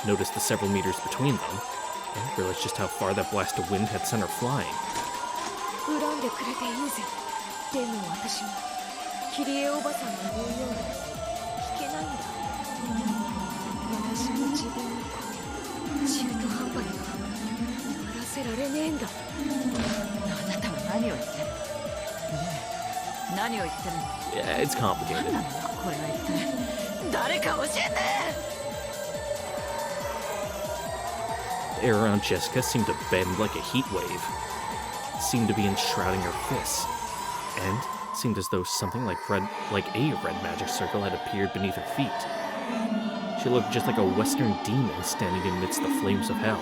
noticed the several meters between them, and realized just how far that blast of wind had sent her flying. 恨んでくれていいぜ。でも私もキリエおばさんの言うように聞けないんだ。私も自分の声中途半端には鳴らせられねえんだ。あなたは何を言ってる？ねえ、何を言ってるの？ Yeah, it's complicated. 何なのこれは一体。誰か教えて！ The air around Jessica seemed to bend like a heat wave. It seemed to be enshrouding her fists. And it seemed as though something like a red magic circle had appeared beneath her feet. She looked just like a western demon standing amidst the flames of hell.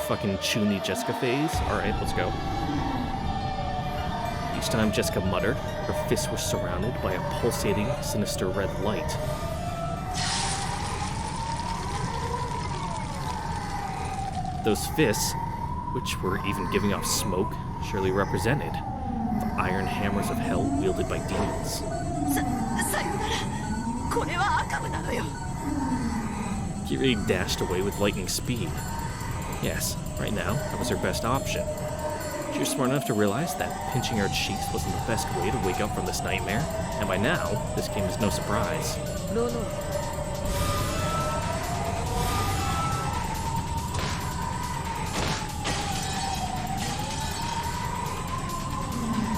Fucking Chuni Jessica phase. Alright, let's go. Each time Jessica muttered, her fists were surrounded by a pulsating, sinister red light. Those fists, which were even giving off smoke, surely represented the iron hammers of hell wielded by demons. Kiri dashed away with lightning speed. Yes, right now, that was her best option. She was smart enough to realize that pinching her cheeks wasn't the best way to wake up from this nightmare, and by now, this came as no surprise. No.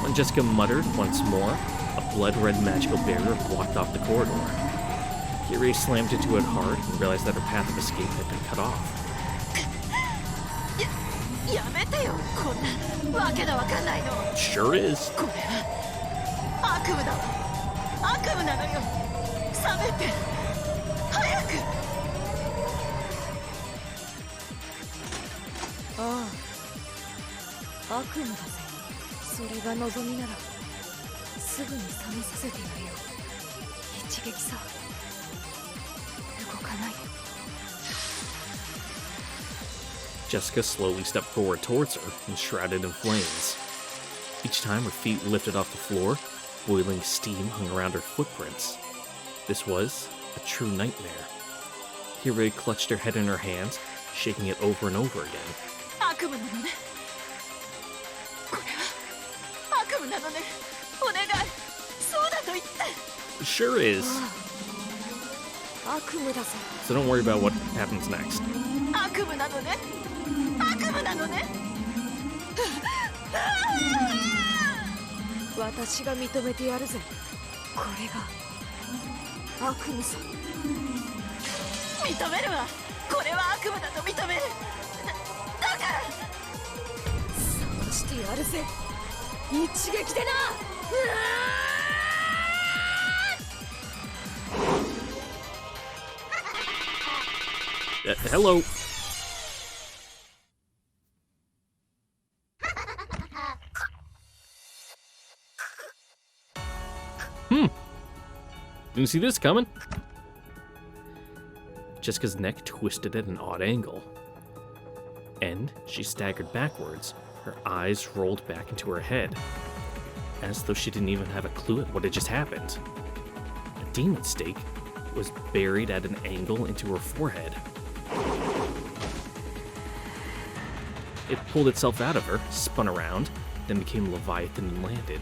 When Jessica muttered once more, a blood-red magical barrier blocked off the corridor. Kiri slammed into it hard and realized that her path of escape had been cut off. Sure is. Ah, 悪夢だぜ。それが望みならすぐに覚めさせてやるよ。一撃さ。動かないで。 Jessica slowly stepped forward towards her, enshrouded in flames. Each time her feet lifted off the floor, boiling steam hung around her footprints. This was a true nightmare. Kiri clutched her head in her hands, shaking it over and over again. Sure is. So don't worry about what happens next. 私が認めてやるぜ。これが悪夢さ。認めるわ。これは悪夢だと認める。だからそうしてやるぜ。一撃でな。Hello. Didn't see this coming. Jessica's neck twisted at an odd angle. And she staggered backwards, her eyes rolled back into her head, as though she didn't even have a clue at what had just happened. A demon stake was buried at an angle into her forehead. It pulled itself out of her, spun around, then became Leviathan and landed.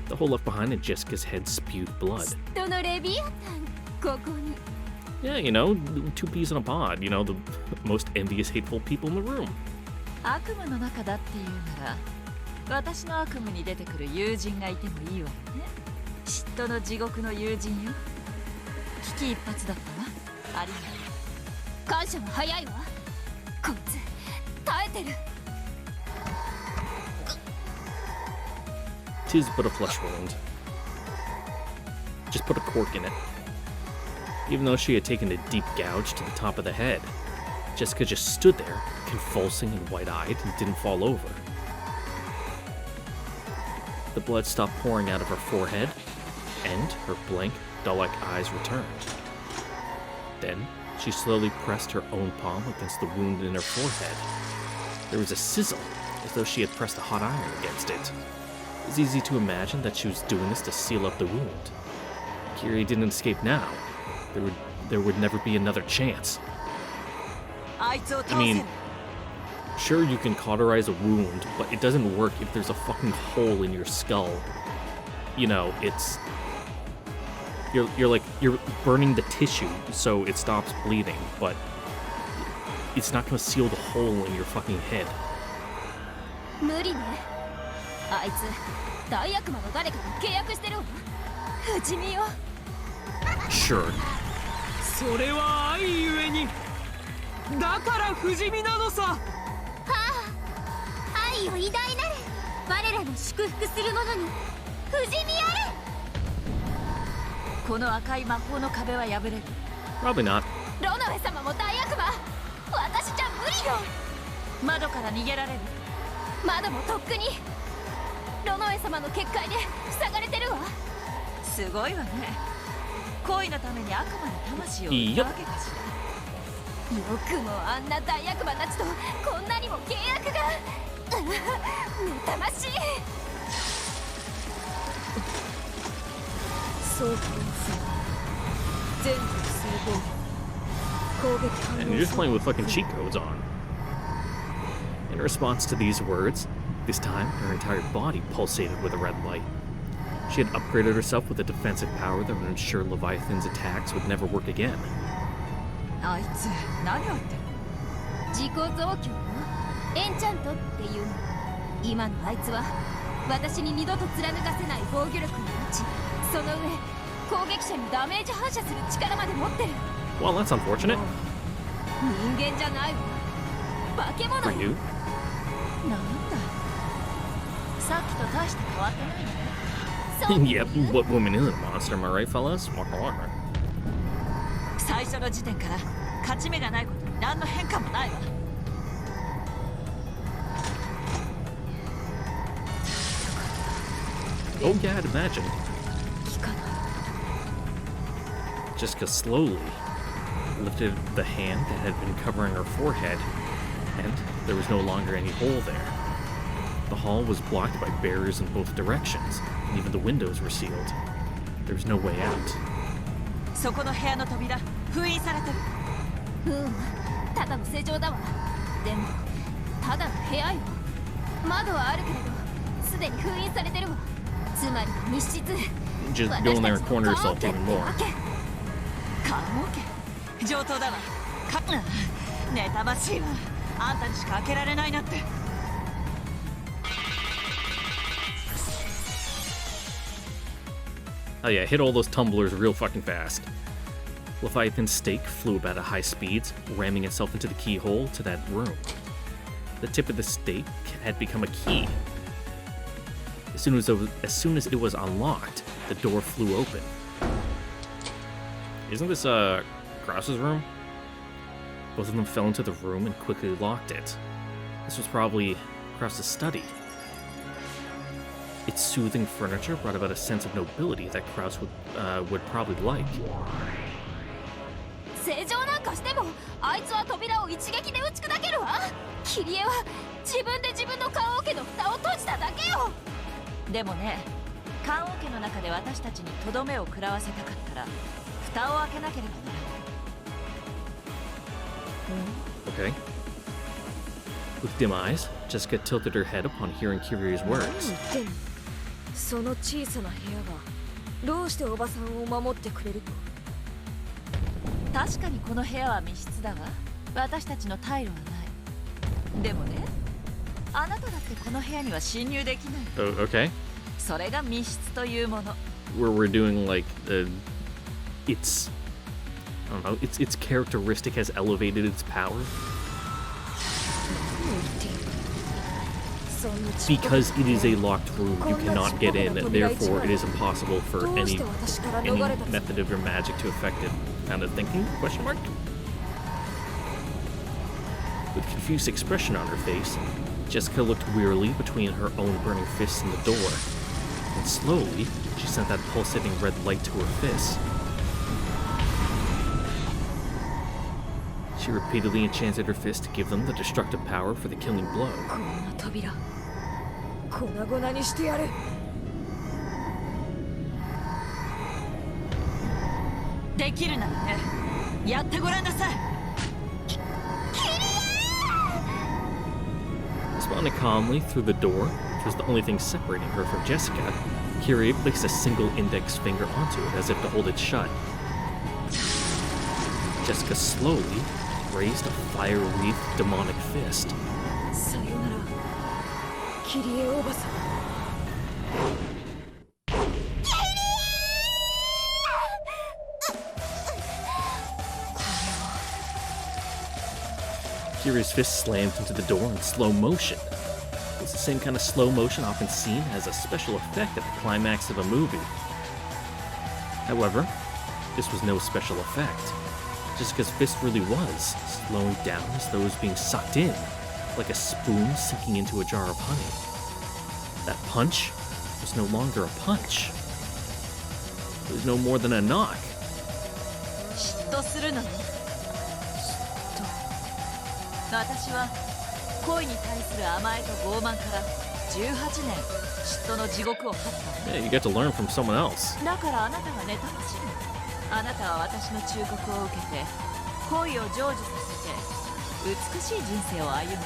The hole left behind in Jessica's head spewed blood. Yeah, you know, two peas in a pod, you know, the most envious, hateful people in the room. 悪夢の中だっていうなら、私の悪夢に出てくる友人がいてもいいわよね。嫉妬の地獄の友人よ。危機一髪だったわ。ありがとう。感謝は早いわ。こいつ耐えてる。 'Tis but a flesh wound. Just put a cork in it. Even though she had taken a deep gouge to the top of the head, Jessica just stood there, convulsing and wide-eyed, and didn't fall over. The blood stopped pouring out of her forehead, and her blank, dull-like eyes returned. Then, she slowly pressed her own palm against the wound in her forehead. There was a sizzle, as though she had pressed a hot iron against it. It was easy to imagine that she was doing this to seal up the wound. Kiri didn't escape now. There would never be another chance. あいつを倒 I せ mean, sure you can cauterize a wound, but it doesn't work if there's a fucking hole in your skull. You know, it's... You're burning the tissue so it stops bleeding, but it's not gonna seal the hole in your fucking head. 無理ね。あいつ大悪魔の誰かと契約してるわ。不死身よ。 Sure. それは愛ゆえに、だから不死身なのさ。愛よ偉大なる。我らの祝福する者に不死身あれ。この赤い魔法の壁は破れる。 Probably not. ロノエ様も大悪魔。私じゃ無理よ。窓から逃げられる。窓もとっくにロノエ様の結界で塞がれてるわ。すごいわね。恋のために悪魔に魂を売ったわけかしら。よくもあんな大悪魔たちとこんなにも契約が。妬ましい。そうか全国総合攻撃反 And 応 you're just playing with fucking cheat codes on. In response to these words, this time her entire body pulsated with a red light. She had upgraded herself with a defensive power that would ensure Leviathan's attacks would never work again. あいつ何を言ってる。自己増強のエンチャントっていうの。今のあいつは私に二度と貫かせない防御力を持ち、その上攻撃者にダメージ反射する力まで持ってる。 Well, that's unfortunate. 人間じゃないわ。化け物 For よ。 you. なんだ。さっきと大して変わってないね。そう Yep, what woman isn't a monster, am I right, fellas? Waka waka. 最初の時点から勝ち目がないことに何の変化もないわ。 Oh yeah, I'd imagine. 効かない。 Jessica slowly lifted the hand that had been covering her forehead, and there was no longer any hole there. The hall was blocked by barriers in both directions, and even the windows were sealed. There was no way out. そこの部屋の扉封印されてる。ただの正常だわ。でもただの部屋よ。窓はあるけれどすでに封印されてるわ。つまり密室。 Just go in there and corner yourself even more. 棺桶上等だわ。か妬ましいわ。あんたにしか開けられないなって。 Oh yeah, hit all those tumblers real fucking fast. Leviathan's stake flew about at high speeds, ramming itself into the keyhole to that room. The tip of the stake had become a key. As soon as it was unlocked, the door flew open. Isn't this Krause's room? Both of them fell into the room and quickly locked it. This was probably Krause's study. Its soothing furniture brought about a sense of nobility that Krause would probably like. 正常なんかしてもあいつは扉を一撃で打ち砕けるわ。キリエは自分で自分の棺桶の蓋を閉じただけよ。でもね、棺桶の中で私たちにとどめを食らわせたかったら蓋を開けなければならない。 Okay. With dim eyes, Jessica tilted her head upon hearing Kiryu's 何 words. 言ってんの。その小さな部屋がどうしておばさんを守ってくれると。確かにこの部屋は密室だわ。私たちの退路はない。でもね、あなただってこの部屋には侵入できない。 Oh, okay. それが密室というもの。Where we're doing like it's I don't know, its characteristic has elevated its power. Because it is a locked room, you cannot get in, therefore it is impossible for any method of your magic to affect it. Kind of thinking? Question mark? With a confused expression on her face, Jessica looked wearily between her own burning fists and the door. And slowly, she sent that pulsating red light to her fist. She repeatedly enchanted her fist to give them the destructive power for the killing blow. 粉々にしてやる。できるならね、やってごらんなさい。Responding calmly through the door, which was the only thing separating her from Jessica, Kyrie placed a single index finger onto it as if to hold it shut. Jessica slowly raised a fire-wreathed demonic fist. さよなら、キリエおばさん。Kyrie's fist slammed into the door in slow motion. It was the same kind of slow motion often seen as a special effect at the climax of a movie. However, this was no special effect. Jessica's fist really was slowing down as though it was being sucked in, like a spoon sinking into a jar of honey. That punch was no longer a punch. It was no more than a knock. 嫉妬するのね。私は恋に対する甘えと傲慢から18年嫉妬の地獄を経った。 Yeah, you get to learn from someone else. だからあなたが妬ましい。あなたは私の忠告を受けて恋を成就させて美しい人生を歩むのじゃ。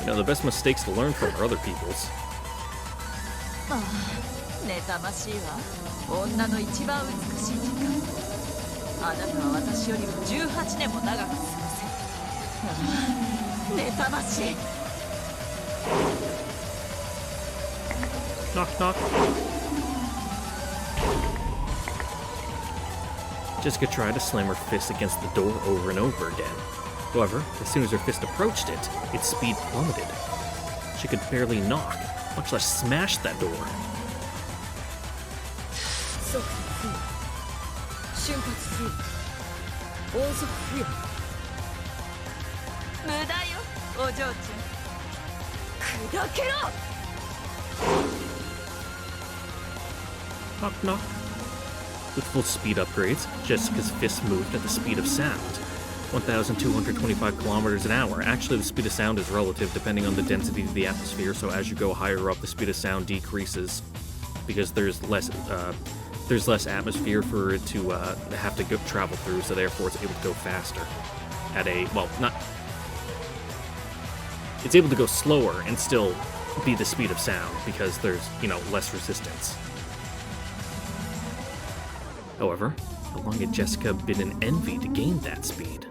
You know, the best mistakes to learn from are other people's. ああ、妬ましいわ。女の一番美しい時間。あなたは私よりも18年も長く過ごせ。ああ、妬ましい。 Knock, knock. Jessica tried to slam her fist against the door over and over again. However, as soon as her fist approached it, its speed plummeted. She could barely knock, much less smash that door. 速度不要、瞬発不要、音速不要。無駄よ、お嬢ちゃん。砕けろ。 Knock, knock. With full speed upgrades, Jessica's fist moved at the speed of sound, 1,225 kilometers an hour. Actually, the speed of sound is relative depending on the density of the atmosphere, so as you go higher up, the speed of sound decreases because there's less atmosphere for it to have to travel through, so therefore it's able to go faster. At a, well, not... It's able to go slower and still be the speed of sound because there's, you know, less resistance. However, how long had Jessica been in envy to gain that speed?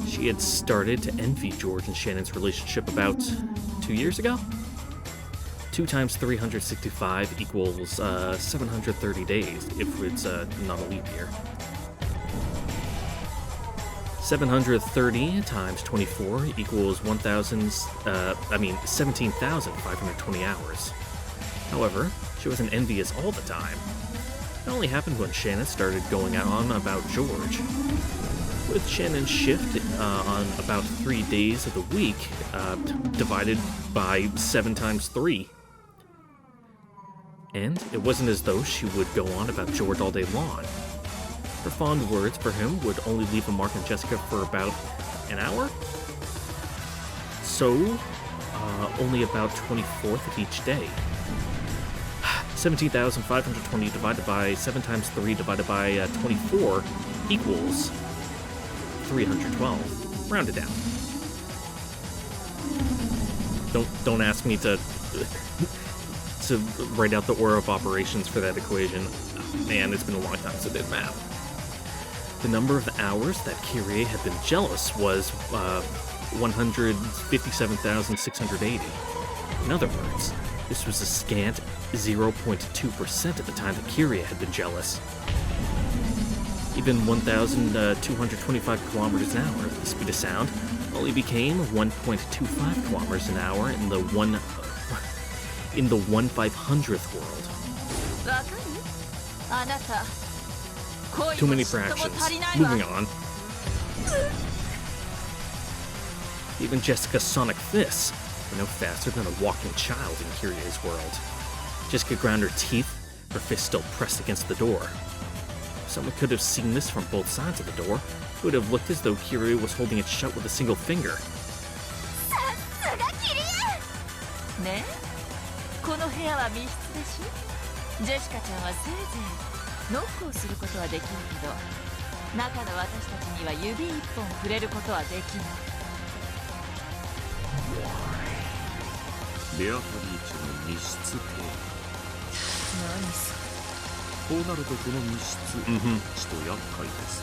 She had started to envy George and Shannon's relationship about 2 years ago? 2 times 365 equals 730 days if it's not a leap year. 730 times 24 equals 17,520 hours. However, she wasn't envious all the time. It only happened when Shannon started going on about George. With Shannon's shift on about 3 days of the week, divided by 7 times 3. And it wasn't as though she would go on about George all day long. Her fond words for him would only leave a mark on Jessica for about an hour. So, only about 24th of each day. 17,520 divided by 7 times 3 divided by 24 equals 312. Round it down. Don't ask me to write out the order of operations for that equation. Man, it's been a long time since I did math. The number of hours that Kyrie had been jealous was 157,680. In other words, This was a scant 0.2% at the time that Kiria had been jealous. Even 1,225 kilometers an hour, the speed of sound, only became 1.25 kilometers an hour in the 1/500th world. わかる？あなた、恋 Too も many 嫉妬も fractions. 足りないわ。 Moving on. Even Jessica's sonic fists were no faster than a walking child in Kyrie's world. Jessica ground her teeth, her fist still pressed against the door. Someone could have seen this from both sides of the door. It would have looked as though Kirie was holding it shut with a single finger. ねえ、この部屋は密室でしょ。ジェシカちゃんはせいぜいノックをすることはできるけど、中の私たちには指一本触れることはできない。ベアトリーチェの密室部屋。何そこうなるとこの密室、ちと厄介です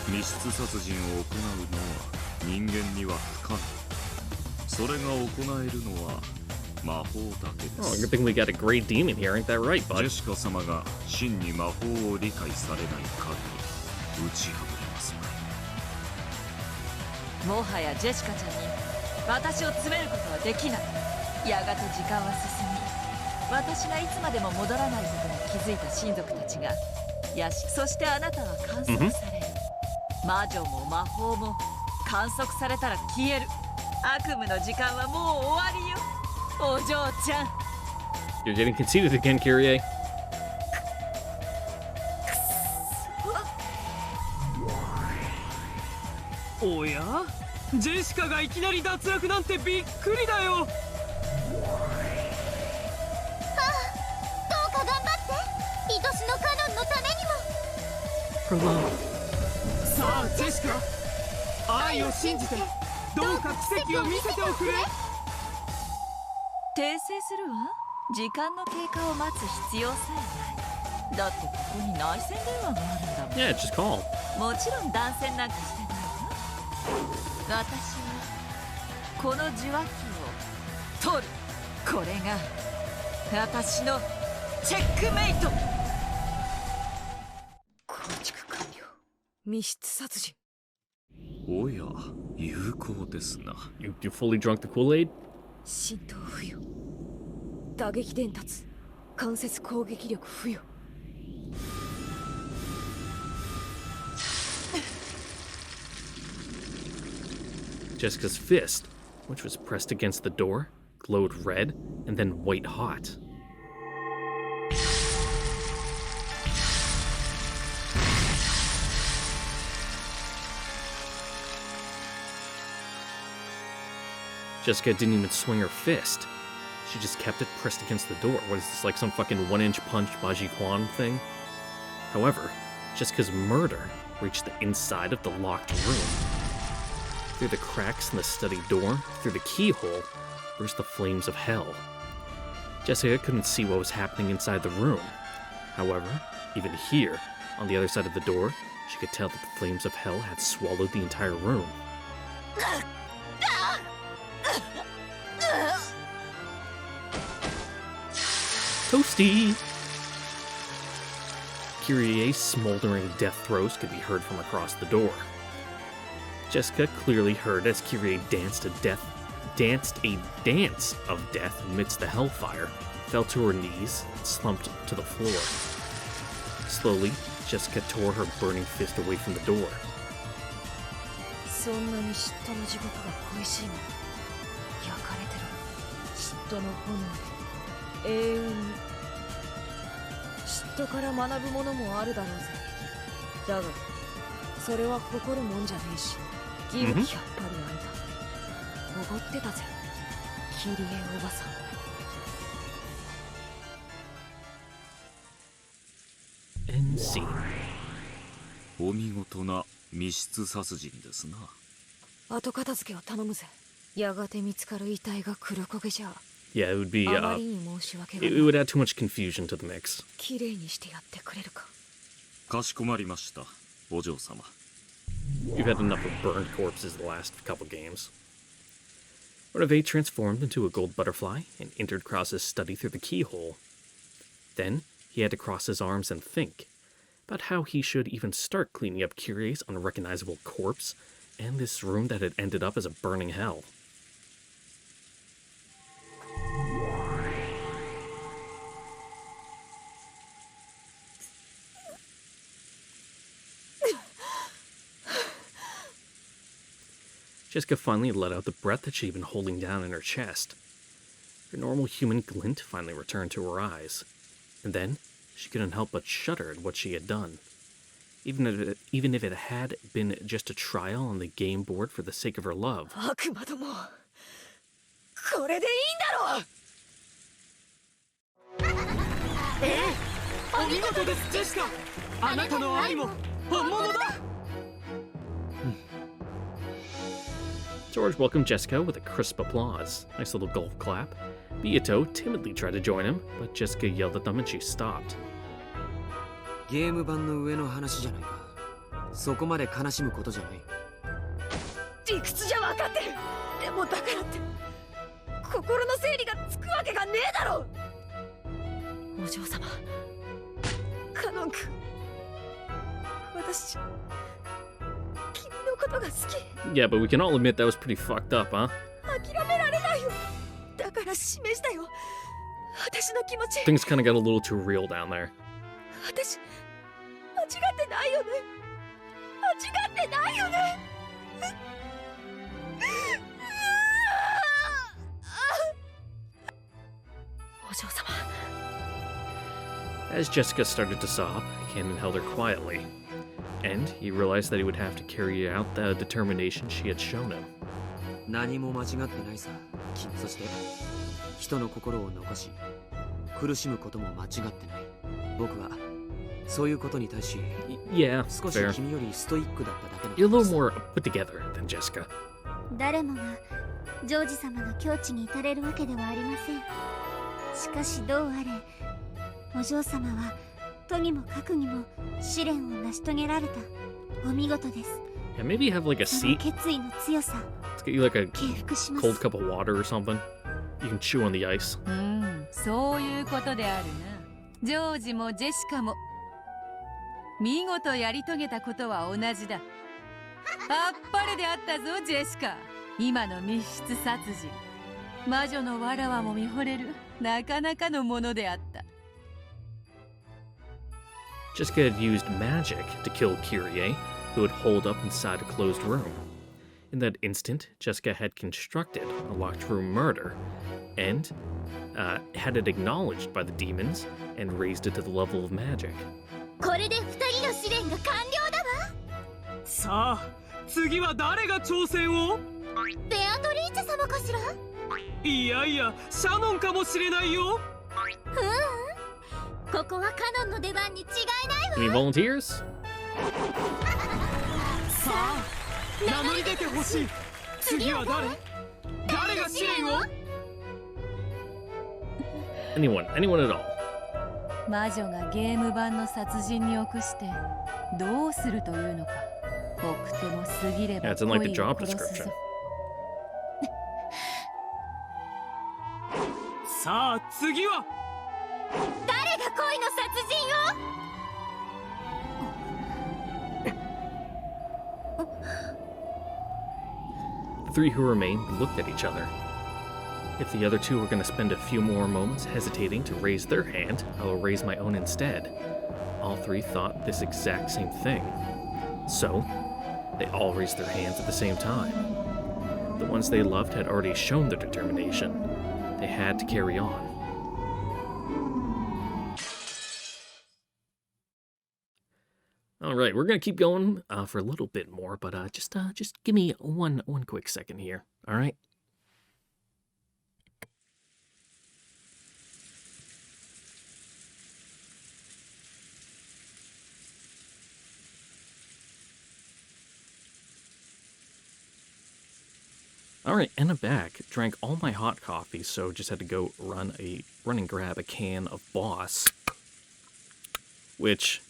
が、密室殺人を行うのは人間には不可能。それが行えるのは魔法だけで Oh, す。 good thing we got a great demon here, ain't that right, ジ bud? ェシカ様が真に魔法を理解されない限り打ち破れますまい。もはやジェシカちゃんに私を詰めることはできない。やがて時間は進み、私がいつまでも戻らないことに気づいた親族たちがそしてあなたは観測される。魔女も魔法も観測されたら消える。悪夢の時間はもう終わりよ、お嬢ちゃん。 You're getting conceited again, Kyrie. おや、ジェシカがいきなり脱落なんてびっくりだよ。どうか頑張って愛しのカノンのためにも For love. さあジェシカ、愛を信じてどうか奇跡を見せておくれ。訂正するわ。時間の経過を待つ必要さえない。だってここに内線電話があるんだもん。 Yeah, just call. もちろん断線なんかしてないわ。私はこの受話器を取る。これが私のチェックメイト。構築完了。密室殺人。おや、有効ですな。You fully drunk the Kool-Aid? 浸透付与。打撃伝達。間接攻撃力付与。Jessica's fist, which was pressed against the door, glowed red and then white hot. Jessica didn't even swing her fist. She just kept it pressed against the door. What is this, like some fucking one-inch punch Baji Quan thing? However, Jessica's murder reached the inside of the locked room. Through the cracks in the study door, through the keyhole, burst the flames of hell. Jessica couldn't see what was happening inside the room. However, even here, on the other side of the door, she could tell that the flames of hell had swallowed the entire room. Toasty! Kyrie's smoldering death throes could be heard from across the door. Jessica clearly heard as Kyrie danced a dance of death amidst the hellfire, fell to her knees, and slumped to the floor. Slowly, Jessica tore her burning fist away from the door. そんなに嫉妬の地獄が恋しいの。焼かれてる。嫉妬の炎で永遠に。嫉妬から学ぶものもあるだろうぜ。だがそれは誇るもんじゃねえし。ギブキやっぱりあんたおごってたぜ、キリエおばさん。End scene. お見事な密室殺人ですな。後片付けを頼むぜ。やがて見つかる遺体が黒焦げじゃ。 Yeah, it would be, あまりに申し訳が it ない。 would add too much confusion to the mix. きれいにしてやってくれるか。かしこまりました、お嬢様。 We've had enough of burned corpses the last couple games. Renove transformed into a gold butterfly and entered Cross's study through the keyhole. Then he had to cross his arms and think about how he should even start cleaning up Kyrie's unrecognizable corpse and this room that had ended up as a burning hell. Jessica finally let out the breath that she'd been holding down in her chest. Her normal human glint finally returned to her eyes, and then she couldn't help but shudder at what she had done. Even if it had been just a trial on the game board for the sake of her love. 悪魔どもこれでいいんだろう。お見事ですジェシカ。あなたの愛も本物だ。 George welcomed Jessica with a crisp applause. Nice little golf clap. Beato timidly tried to join him, but Jessica yelled at them and she stopped. ゲーム版の上の話じゃないか。そこまで悲しむことじゃない。理屈じゃ分かってる。でもだからって心の整理がつくわけがねえだろう。お嬢様、カノン君、私君のことが好き。 Yeah, but we can all admit that was pretty fucked up, huh? 諦められないよ。だから示したよ。私の気持ち。 Things kind of got a little too real down there. 私間違ってないよね。間違ってないよね。お嬢様。 As Jessica started to sob, Cannon held her quietly, and he realized that he would have to carry out the determination she had shown him. 何も間違ってないさ。君そして人の心を残し苦しむことも間違ってない。僕はそういうことに対し Yeah, 少し fair. 君よりストイックだっただけの You're a こと little さ。 more put together than Jessica. 誰もがジョージ様の境地に至れるわけではありません。しかしどうあれお嬢様はとにもかくにも試練を成し遂げられた。お見事です。 Yeah, maybe you have like a その seat. 決意の強さ Let's get you like a 敬服しま cold す。 cup of water or something. You can chew on the ice. そういうことであるな。ジョージもジェシカも見事やり遂げたことは同じだ。あっぱれであったぞジェシカ。今の密室殺人、魔女のわらわも見惚れるなかなかのものであった。 Jessica had used magic to kill Kyrie, who had holed up inside a closed room. In that instant, Jessica had constructed a locked room murder, and had it acknowledged by the demons and raised it to the level of magic. これで二人の試練が完了だわ。さあ次は誰が挑戦を？ベアトリーチェ様かしら。いやいやシャノンかもしれないよ。ここはカノンの出番に違いない Any わ。volunteers? さあ名乗り出てほしい。次は誰？誰が試練を？ Anyone at all. 魔女がゲーム版の殺人に臆してどうするというのか。奥手も過ぎれば Yeah, it's in like the 恋を job 殺す description. ぞ。さあ次は？誰が恋の殺人を。 The three who remained looked at each other. If the other two were going to spend a few more moments hesitating to raise their hand, I will raise my own instead. All three thought this exact same thing. So, they all raised their hands at the same time. The ones they loved had already shown their determination. They had to carry on. All right, we're gonna keep going for a little bit more, but just give me one quick second here. All right. All right, and I'm back. Drank all my hot coffee, so just had to go run and grab a can of Boss, which,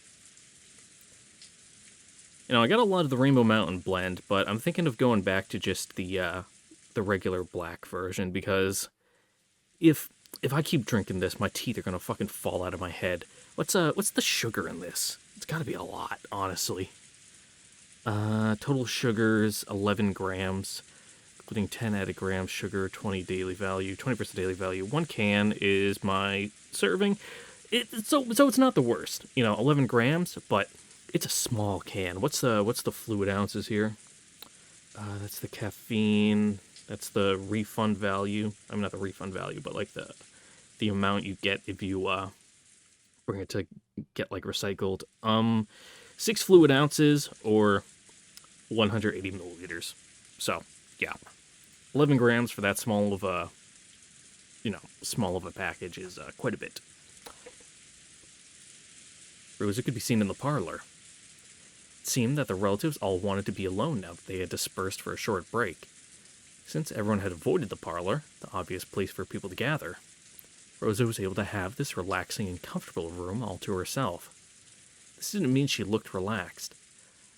you know, I got a lot of the Rainbow Mountain blend, but I'm thinking of going back to just the the regular black version because if I keep drinking this, my teeth are gonna fucking fall out of my head. What's the sugar in this? It's gotta be a lot, honestly. Total sugars 11 grams, including 10 added grams sugar, 20 daily value, 20% daily value. One can is my serving. So it's not the worst, 11 grams, but it's a small can. What's the fluid ounces here? That's the caffeine. That's the refund value. I mean, not the refund value, but like the amount you get if you bring it to get like recycled. 6 fluid ounces or 180 milliliters. So yeah, 11 grams for that small of a package is quite a bit. Rosa could be seen in the parlor. It seemed that the relatives all wanted to be alone now that they had dispersed for a short break. Since everyone had avoided the parlor, the obvious place for people to gather, Rosa was able to have this relaxing and comfortable room all to herself. This didn't mean she looked relaxed.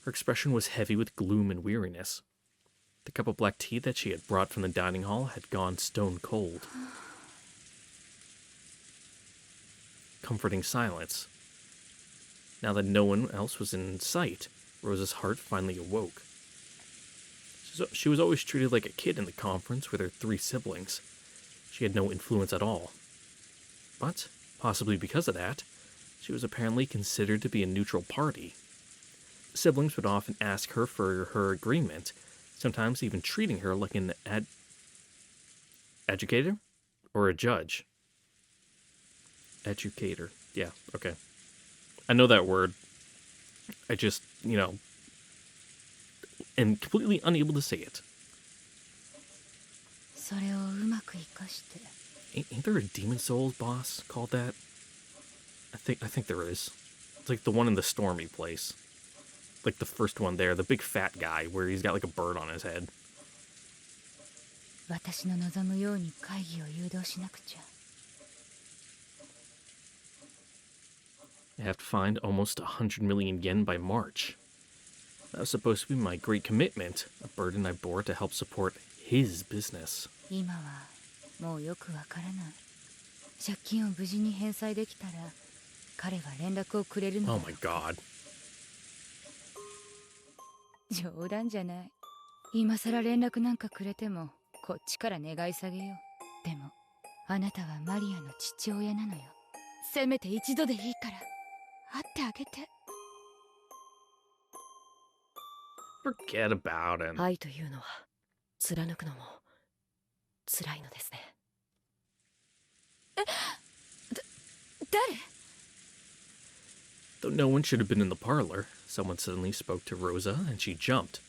Her expression was heavy with gloom and weariness. The cup of black tea that she had brought from the dining hall had gone stone cold. Comforting silence. Now that no one else was in sight, Rosa's heart finally awoke. She was always treated like a kid in the conference with her 3 siblings. She had no influence at all. But, possibly because of that, she was apparently considered to be a neutral party. Siblings would often ask her for her agreement, sometimes even treating her like an educator or a judge. Educator. Yeah, okay. I know that word. I just, am completely unable to say it. それをうまく活かして Ain't there a Demon Souls boss called that? I think there is. It's like the one in the Stormy place. Like the first one there, the big fat guy where he's got like a bird on his head. 私の望むように会議を誘導しなくちゃ I have to find almost 100 million yen by March. That was supposed to be my great commitment, a burden I bore to help support his business. 今はもうよくわからない借金を無事に返済できたら彼は連絡をくれるの Oh my god. 冗談じゃない今さら連絡なんかくれてもこっちから願い下げようでもあなたはマリアの父親なのよせめて一度でいいから会ってあげて Forget about him. 愛というのは貫くのも辛いのですね誰 Though no one should have been in the parlor, someone suddenly spoke to Rosa and she jumped.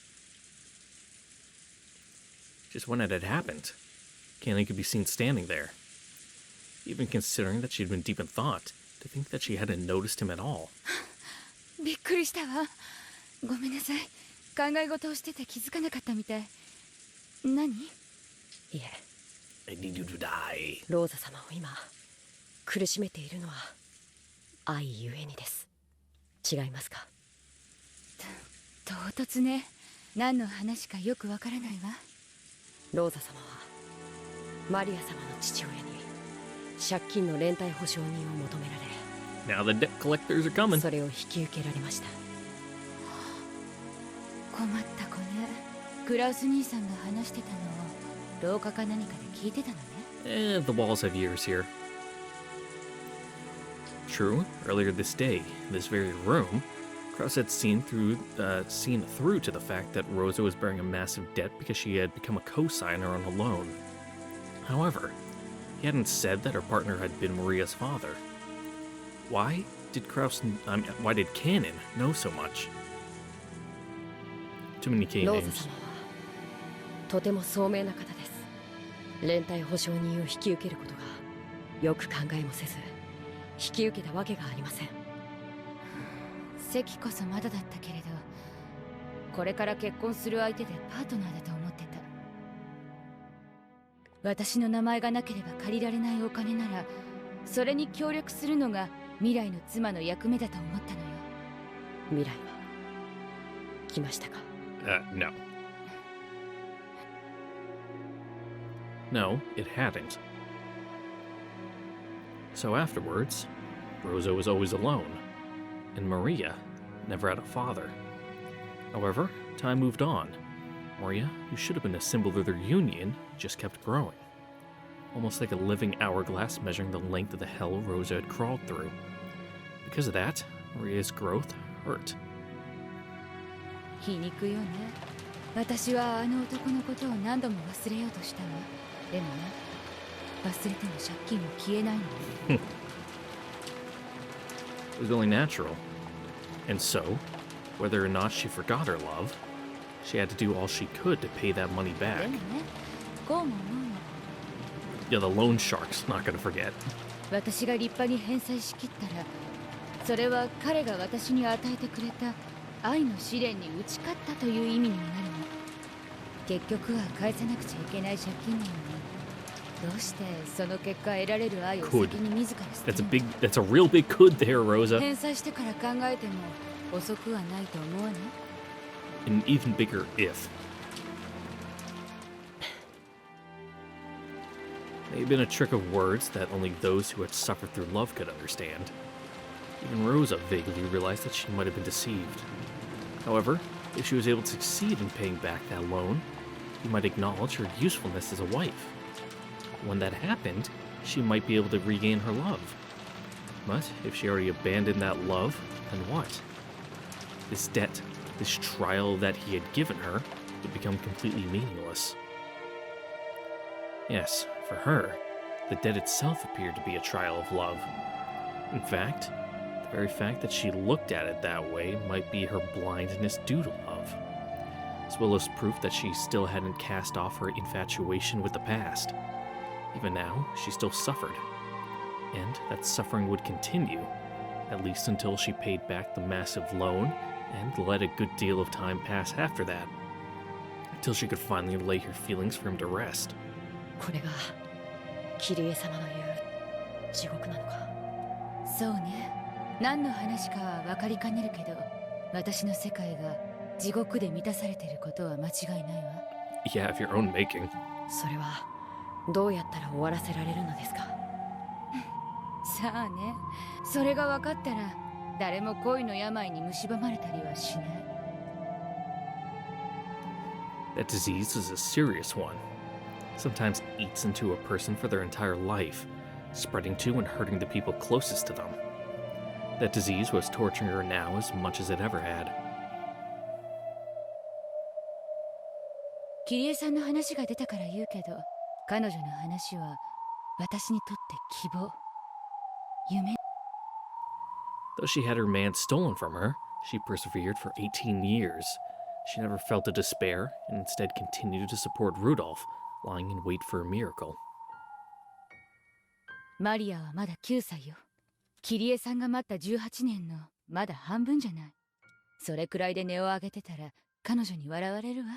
Just when it had happened, Kaylee could be seen standing there. Even considering that she had been deep in thought, to think that she hadn't noticed him at all. びっくりしたわごめんなさい考え事をしてて気づかなかったみたい何いえ I need you to die. ローザ様を今苦しめているのは愛ゆえにです違いますか唐突ね何の話かよくわからないわローザ様はマリア様の父親に借金の連帯保証人を求められ Now the debt collectors are coming. それを引き受けられました困った子ねクラウス兄さんが話してたのを廊下か何かで聞いてたのね The walls have ears here. True, earlier this day, in this very room, Krauss had seen through to the fact that Rosa was bearing a massive debt because she had become a co-signer on a loan. However, he hadn't said that her partner had been Maria's father. Why did Cannon know so much? Too many K ローザ names. 様はとても聡明な方です連帯保証人を引き受けることがよく考えもせず引き受けたわけがありません席こそまだだったけれどこれから結婚する相手でパートナーだと思ってた私の名前がなければ借りられないお金ならそれに協力するのが未来の妻の役目だと思ったのよ未来は来ましたか No. No, it hadn't. So afterwards, Rosa was always alone, and Maria never had a father. However, time moved on. Maria, who should have been a symbol of their union, just kept growing. Almost like a living hourglass measuring the length of the hell Rosa had crawled through. Because of that, Maria's growth hurt. 皮肉よね。私はあの男のことを何度も忘れようとしたわ。でもね、忘れても借金は消えないのよ。It was only natural. And so, whether or not she forgot her love, she had to do all she could to pay that money で back. もね、こうも思うの。Yeah, the loan shark's not gonna forget. 私が立派に返済しきったら、それは彼が私に与えてくれた愛の試練に打ち勝ったという意味にもなるの。結局は返さなくちゃいけない借金なのに、どうしてその結果得られる愛を先に自ら捨てるの？ That's a real big could there, Rosa. 返済してから考えても遅くはないと思わない？ An even bigger if. May have been a trick of words that only those who had suffered through love could understand. Even Rosa vaguely realized that she might have been deceived. However, if she was able to succeed in paying back that loan, he might acknowledge her usefulness as a wife. When that happened, she might be able to regain her love. But if she already abandoned that love, then what? This debt, this trial that he had given her, would become completely meaningless. Yes, for her, the debt itself appeared to be a trial of love. In fact, the very fact that she looked at it that way might be her blindness due to love, as well as proof that she still hadn't cast off her infatuation with the past. Even now, she still suffered, and that suffering would continue, at least until she paid back the massive loan and let a good deal of time pass after that, until she could finally lay her feelings for him to rest. これがキリエ様の言う地獄なのか。そうね。何の話かは分かりかねるけど、私の世界が地獄で満たされていることは間違いないわ。Yeah, of your own making. それはどうやったら終わらせられるのですか？さあね。それが分かったら誰も恋の病に蝕まれたりはしない。That disease is a serious one. Sometimes eats into a person for their entire life, spreading to and hurting the people closest to them. That disease was torturing her now as much as it ever had. キリエさんの話が出たから言うけど、彼女の話は私にとって希望、夢。Though she had her man stolen from her, she persevered for 18 years. She never felt a despair and instead continued to support Rudolph, lying in wait for a miracle. マリアはまだ9歳よ。キリエさんが待った18年のまだ半分じゃない。それくらいで音を上げてたら彼女に笑われるわ。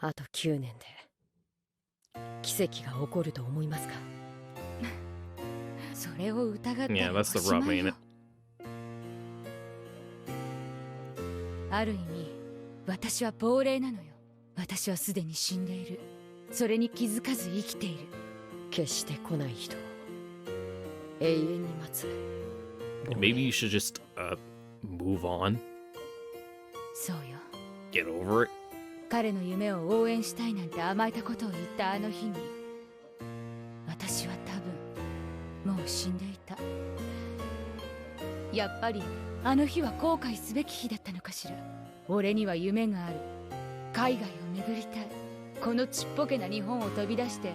あと9年で奇跡が起こると思いますか？それを疑ったら Yeah, お that's the しま rub, い ain't よ it?。ある意味、私は亡霊なのよ。私はすでに死んでいる。それに気づかず生きている。決して来ない人を永遠に待つ。 Maybe you should just, move on. そうよ。 Get over it. 彼の夢を応援したいなんて甘えたことを言ったあの日に、私は多分もう死んでいた。やっぱりあの日は後悔すべき日だったのかしら。俺には夢がある。海外を巡りたい。このちっぽけな日本を飛び出して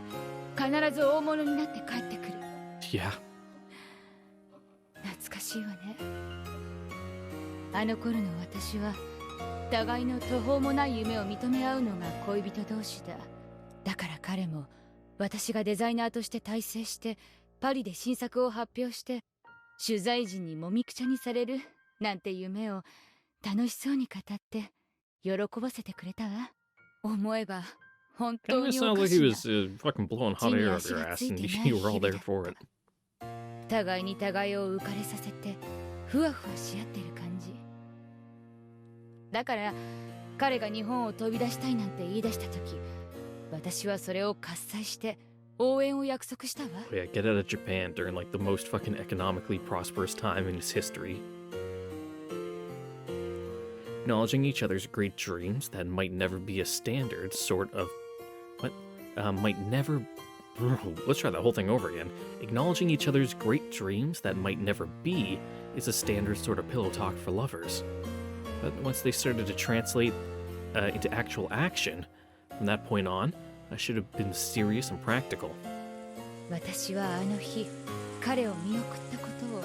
必ず大物になって帰ってくる。 Yeah. 懐かしいわね。あの頃の私は互いの途方もない夢を認め合うのが恋人同士だ。だから彼も私がデザイナーとして大成してパリで新作を発表して取材陣にもみくちゃにされるなんて夢を楽しそうに語って喜ばせてくれたわ。思えば本 Kind 当 of に sounds おか like し he な。 was fucking blowing hot air up your ass, and you were all there for it. 互いに互いを浮かれさせてふわふわし合ってる感じだから、彼が日本を飛び出したいなんて言い出した時、私はそれを喝采して応援を約束したわ。 Oh, yeah, get out of Japan during like the most fucking economically prosperous time in its history. Acknowledging each other's great dreams that might never be a standard sort of... What? Might never... Let's try that whole thing over again. Acknowledging each other's great dreams that might never be is a standard sort of pillow talk for lovers. But once they started to translate into actual action, from that point on, I should have been serious and practical. 私はあの日彼を見送ったことを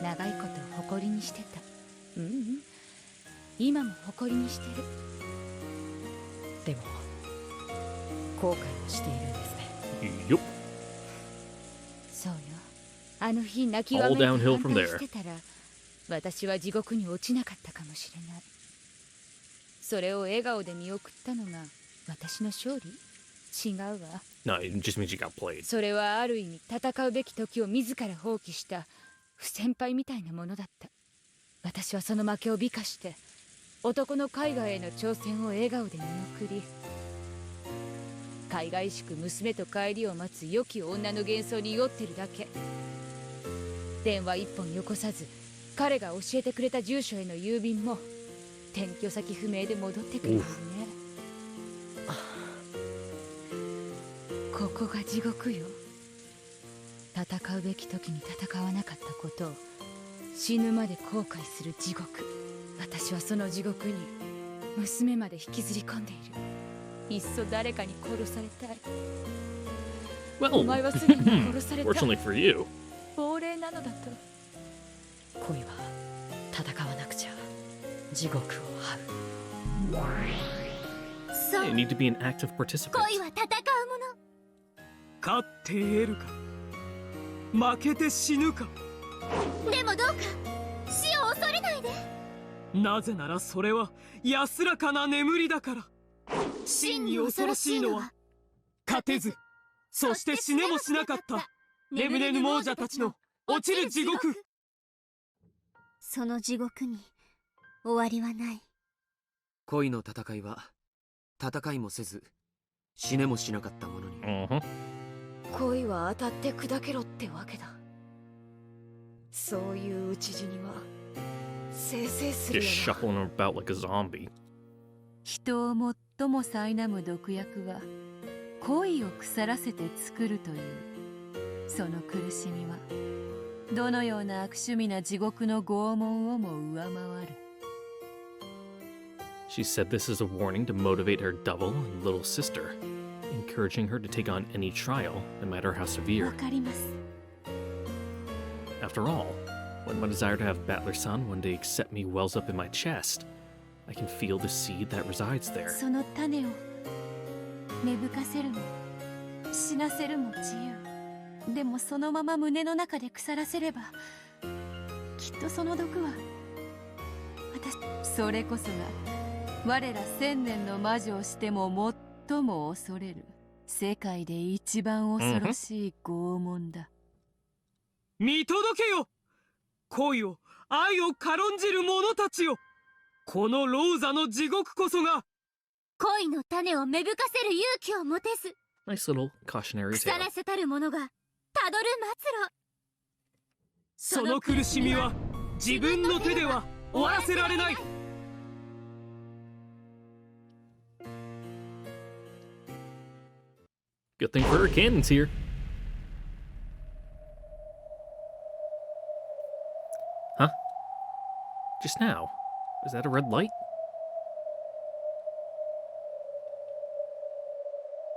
長いこと誇りにしてた。今も誇りにしてる。でも後悔をしているんですね。Yup. そうよ。あの日泣きわめいて All 反 downhill from 対 there. してたら私は地獄に落ちなかったかもしれない。それを笑顔で見送ったのが私の勝利？違うわ。No, it just means you got played. それはある意味戦うべき時を自ら放棄した不先輩みたいなものだった。私はその負けを美化して男の海外への挑戦を笑顔で見送り、海外しく娘と帰りを待つ良き女の幻想に酔ってるだけ。電話一本よこさず彼が教えてくれた住所への郵便も転居先不明で戻ってくるんですね。ここが地獄よ。戦うべき時に戦わなかったことを死ぬまで後悔する地獄。私はその地獄に娘まで引きずり込んでいる。いっそ誰かに殺されたい。 Well, お前はすでに殺された。 fortunately for you. 亡霊なのだと。恋は戦わなくちゃ地獄を這う。そう You need to be an active participant. 恋は戦うもの。勝って得るか負けて死ぬか。でもどうか死を恐れないで。なぜならそれは安らかな眠りだから。真に恐ろしいのは勝てずそして死ねもしなかった眠れぬ亡者たちの落ちる地獄。その地獄に終わりはない。恋の戦いは戦いもせず死ねもしなかったものに。Uh-huh. 恋は当たって砕けろってわけだ。そういう討ち死には生成する Just よな。 shuffling about like a zombie. 人を最も苛む毒薬は恋を腐らせて作るという。その苦しみはどのような悪趣味な地獄の拷問をも上回る。 She said this as a warning to motivate her double and little sister, encouraging her to take on any trial, no matter how わ severe. かります。 After all, when my desire to have Battler-san one day accept me wells up in my chest, I can feel the seed that resides there. その種を芽吹かせるも死なせるも自由。でもそのまま胸の中で腐らせればきっとその毒はそれこそが我ら千年の魔女をしても最も恐れる世界で一番恐ろしい拷問だ。見届けよ恋を愛を軽んじる者たちよ。このローザの地獄こそが恋の種を芽吹かせる勇気を持てず Nice little cautionary 腐 tale. らせたる者がたどる末路。その苦しみは自分の手では終わらせられない。 Good thing for her cannon's here. Huh? Just now? Is that a red light?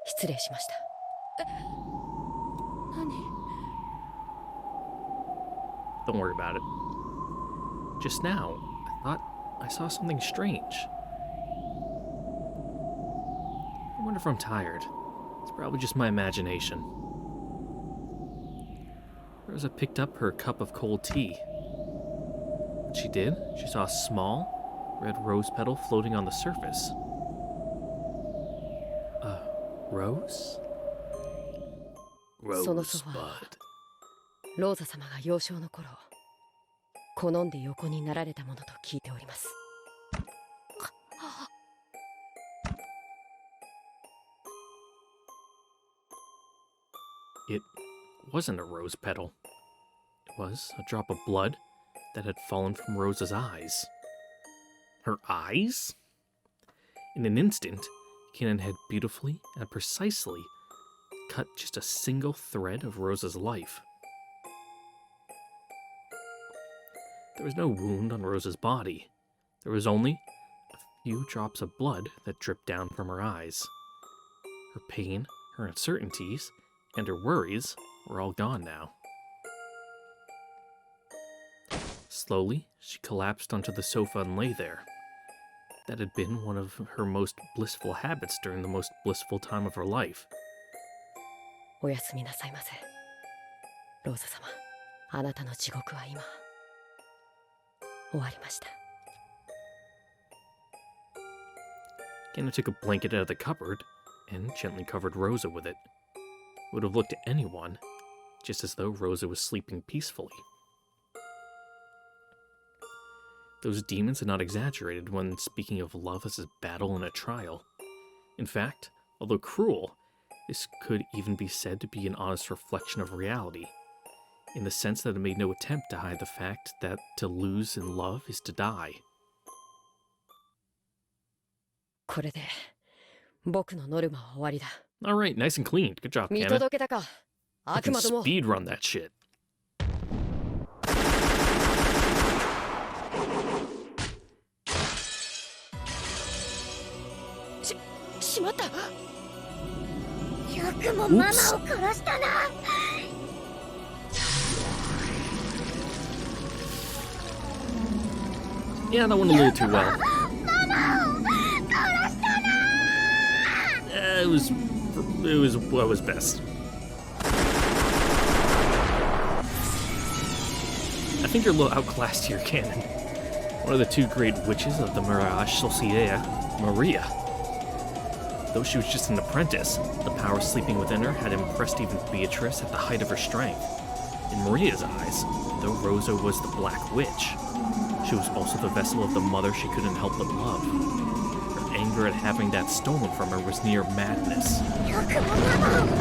失礼しました。何？ Don't worry about it. Just now, I thought I saw something strange. I wonder if I'm tired. It's probably just my imagination. Rosa picked up her cup of cold tea. When she did, she saw a small, red rose petal floating on the surface. A rose? そのソファーは Rosebud. ローザ様が幼少の頃好んで横になられたものと聞いております。It wasn't a rose petal. It was a drop of blood that had fallen from Rosa's eyes. Her eyes? In an instant, Kanan had beautifully and precisely cut just a single thread of Rosa's life. There was no wound on Rosa's body. There was only a few drops of blood that dripped down from her eyes. Her pain, her uncertainties, and her worries were all gone now. Slowly, she collapsed onto the sofa and lay there. That had been one of her most blissful habits during the most blissful time of her life. おやすみなさいませ。ローザ様、あなたの地獄は今終わりました。 Kanan took a blanket out of the cupboard and gently covered Rosa with it. It would have looked to anyone just as though Rosa was sleeping peacefully. Those demons had not exaggerated when speaking of love as a battle and a trial. In fact, although cruel, this could even be said to be an honest reflection of reality, in the sense that it made no attempt to hide the fact that to lose in love is to die. これで僕のノルマは終わりだ。 Alright, nice and clean. Good job, 見 Kanan. 届けたか。 You 悪 can 魔ども。 speed run that shit. しまった。よくもママを殺したな。 Yeah, that went a little too well. It was what was best. I think you're a little outclassed here, Kanan. One of the two great witches of the Mirage Sorcière, Maria. Though she was just an apprentice, the power sleeping within her had impressed even Beatrice at the height of her strength. In Maria's eyes, though Rosa was the Black Witch, she was also the vessel of the mother she couldn't help but love. Her anger at having that stolen from her was near madness. よくもママを。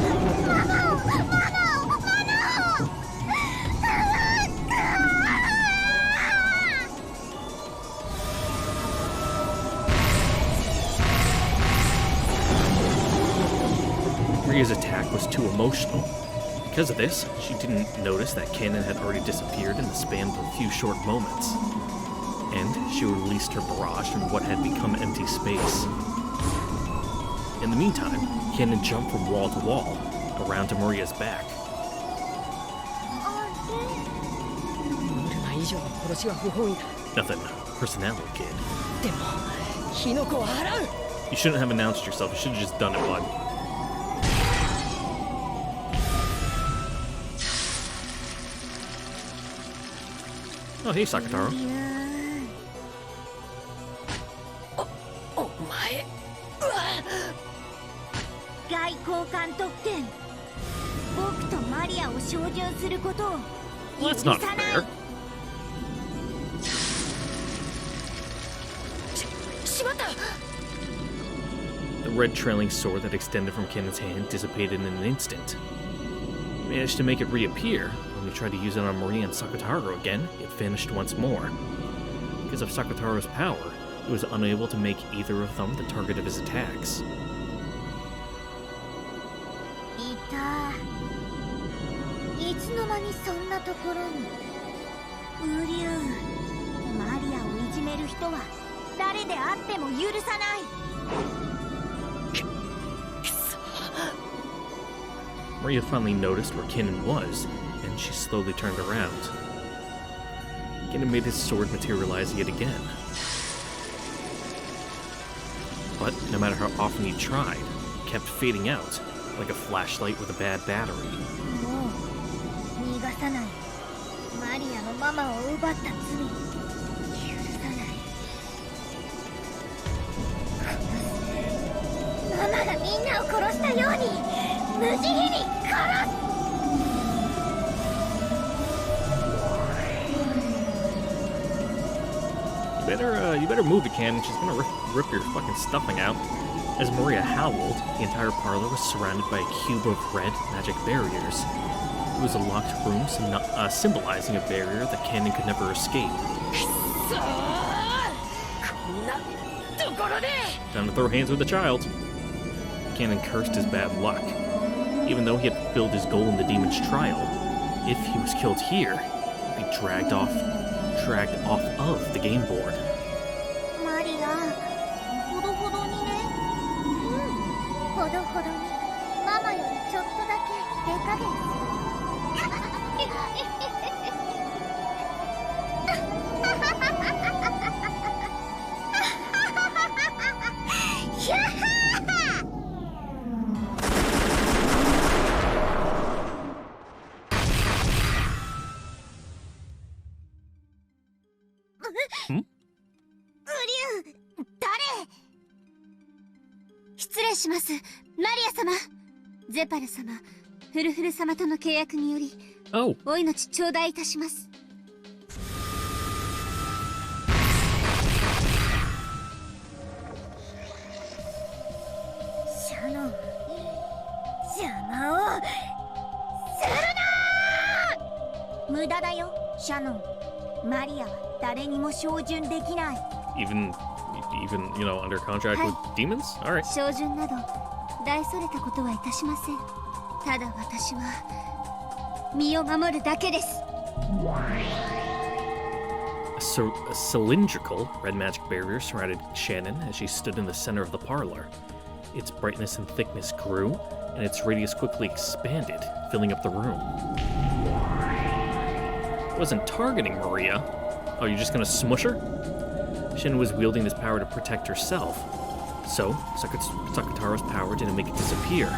Maria's attack was too emotional. Because of this, she didn't notice that Kanan had already disappeared in the span of a few short moments. And she released her barrage in what had become empty space. In the meantime, Kanan jumped from wall to wall, around to Maria's back. ノルマ以上の殺しは不本意だ。 Nothing personality, kid. でも火の粉を払う。 You shouldn't have announced yourself, you should have just done it, bud. Oh, hey, Sakataro. お前。外交官特権。僕とマリアを照準することを Well, 許 that's さ not ない。 fair. しまった。 The red trailing sword that extended from Kanan's hand dissipated in an instant. He managed to make it reappear. When he tried to use it on Maria and Sakataro again, it vanished once more. Because of Sakataro's power, he was unable to make either of them the target of his attacks. いた。いつの間にそんなところに。ウリュウ。マリアをいじめる人は誰であっても許さない。 Maria finally noticed where Kanan was, and she slowly turned around. Kanan made his sword materialize yet again. But no matter how often he tried, it kept fading out, like a flashlight with a bad battery. もう逃がさない。マリアのママを奪った罪許さない。ママがみんなを殺したように無慈悲に殺す。 You better move it, Kanan. She's gonna rip your fucking stuffing out. As Maria howled, the entire parlor was surrounded by a cube of red magic barriers. It was a locked room symbolizing a barrier that Cannon could never escape. Time to throw hands with the child. Cannon cursed his bad luck. Even though he had fulfilled his goal in the demon's trial, if he was killed here, he'd be dragged off of the game board. マリア、ほどほどにね。ほどほどに。ママよりちょっとだけ手加減する。失礼します、マリア様。ゼパル様、フルフル様との契約により、お命頂戴いたします。シャノン、邪魔をするな。無駄だよ、シャノン。マリアは誰にも照準できない。Even, you know, under contract with demons? Alright. 照準など大それたことはいたしません。ただ私は身を守るだけです。A cylindrical red magic barrier surrounded Shannon as she stood in the center of the parlor. Its brightness and thickness grew, and its radius quickly expanded, filling up the room. It wasn't targeting Maria. Oh, you're just gonna smush her? Shin was wielding this power to protect herself, so Sakataro's power didn't make it disappear.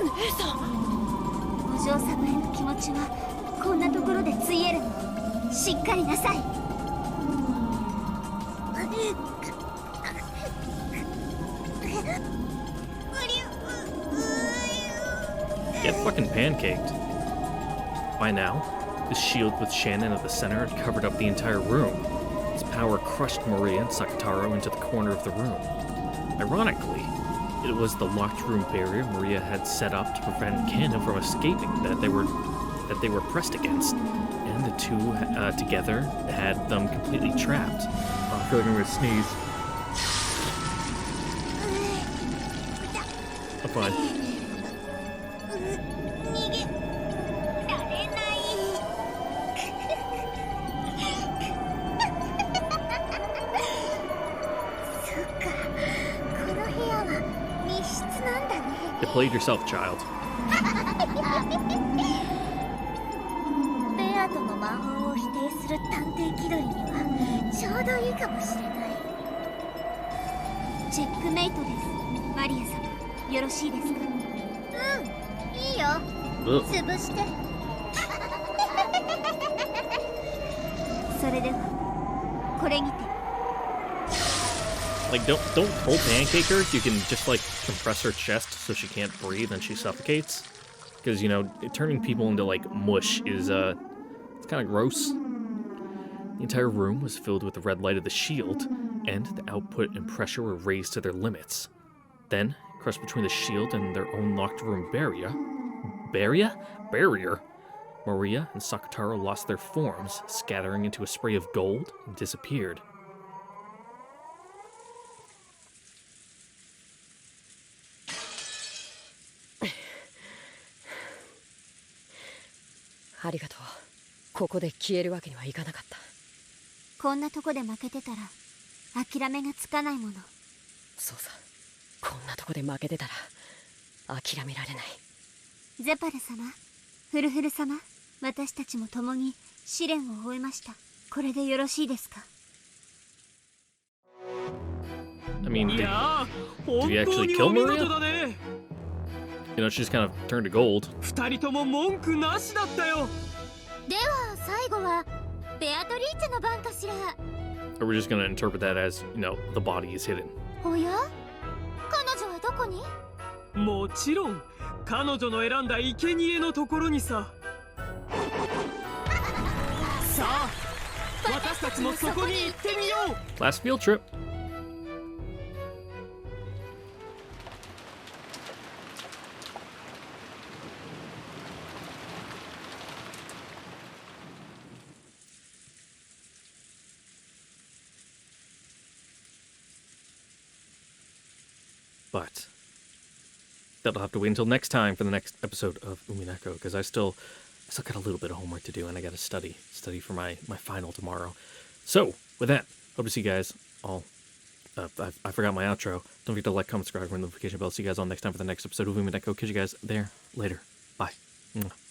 お嬢様への気持ちはこんなところでついえるの。しっかりなさい。Get fucking pancaked. By now, the shield with Shannon at the center had covered up the entire room. Its power crushed Maria and Sakataro into the corner of the room. Ironically, it was the locked room barrier Maria had set up to prevent Cannon from escaping that they were pressed against, and the two together had them completely trapped. I feel like I'm gonna sneeze. I'm fine. なんだね。You played yourself, child. ベアとの魔法を否定する探偵気取りにはちょうどいいかもしれない。チェックメイトです、マリア様。よろしいですか？うん、いいよ。潰して。それではこれにて。Like, don't whole pancake her. You can just like compress her chest so she can't breathe and she suffocates. Because, you know, turning people into like mush is it's kind of gross. The entire room was filled with the red light of the shield, and the output and pressure were raised to their limits. Then, crushed between the shield and their own locked room barrier, Maria and Sakataro lost their forms, scattering into a spray of gold, and disappeared. ありがとう。ここで消えるわけにはいかなかった。こんなとこで負けてたら諦めがつかないもの。そうさ、こんなとこで負けてたら諦められない。ゼパル様、フルフル様、私たちも共に試練を終えました。これでよろしいですか？ I mean, did you actually kill Maria? You know, she's kind of turned to gold. 二人とも文句なしだったよ。では最後はベアトリーチェの番かしら。 Or we're just gonna interpret that as, you know, the body is hidden. おや？彼女はどこに？もちろん彼女の選んだ生贄のところにさ。さあ、私たちもそこに行ってみよう。 Last field trip. But that'll have to wait until next time for the next episode of Umineko, because I still got a little bit of homework to do, and I got to study for my final tomorrow. So, with that, hope to see you guys all. I forgot my outro. Don't forget to like, comment, subscribe, ring the notification bell. See you guys all next time for the next episode of Umineko. Catch you guys there later. Bye. Mwah.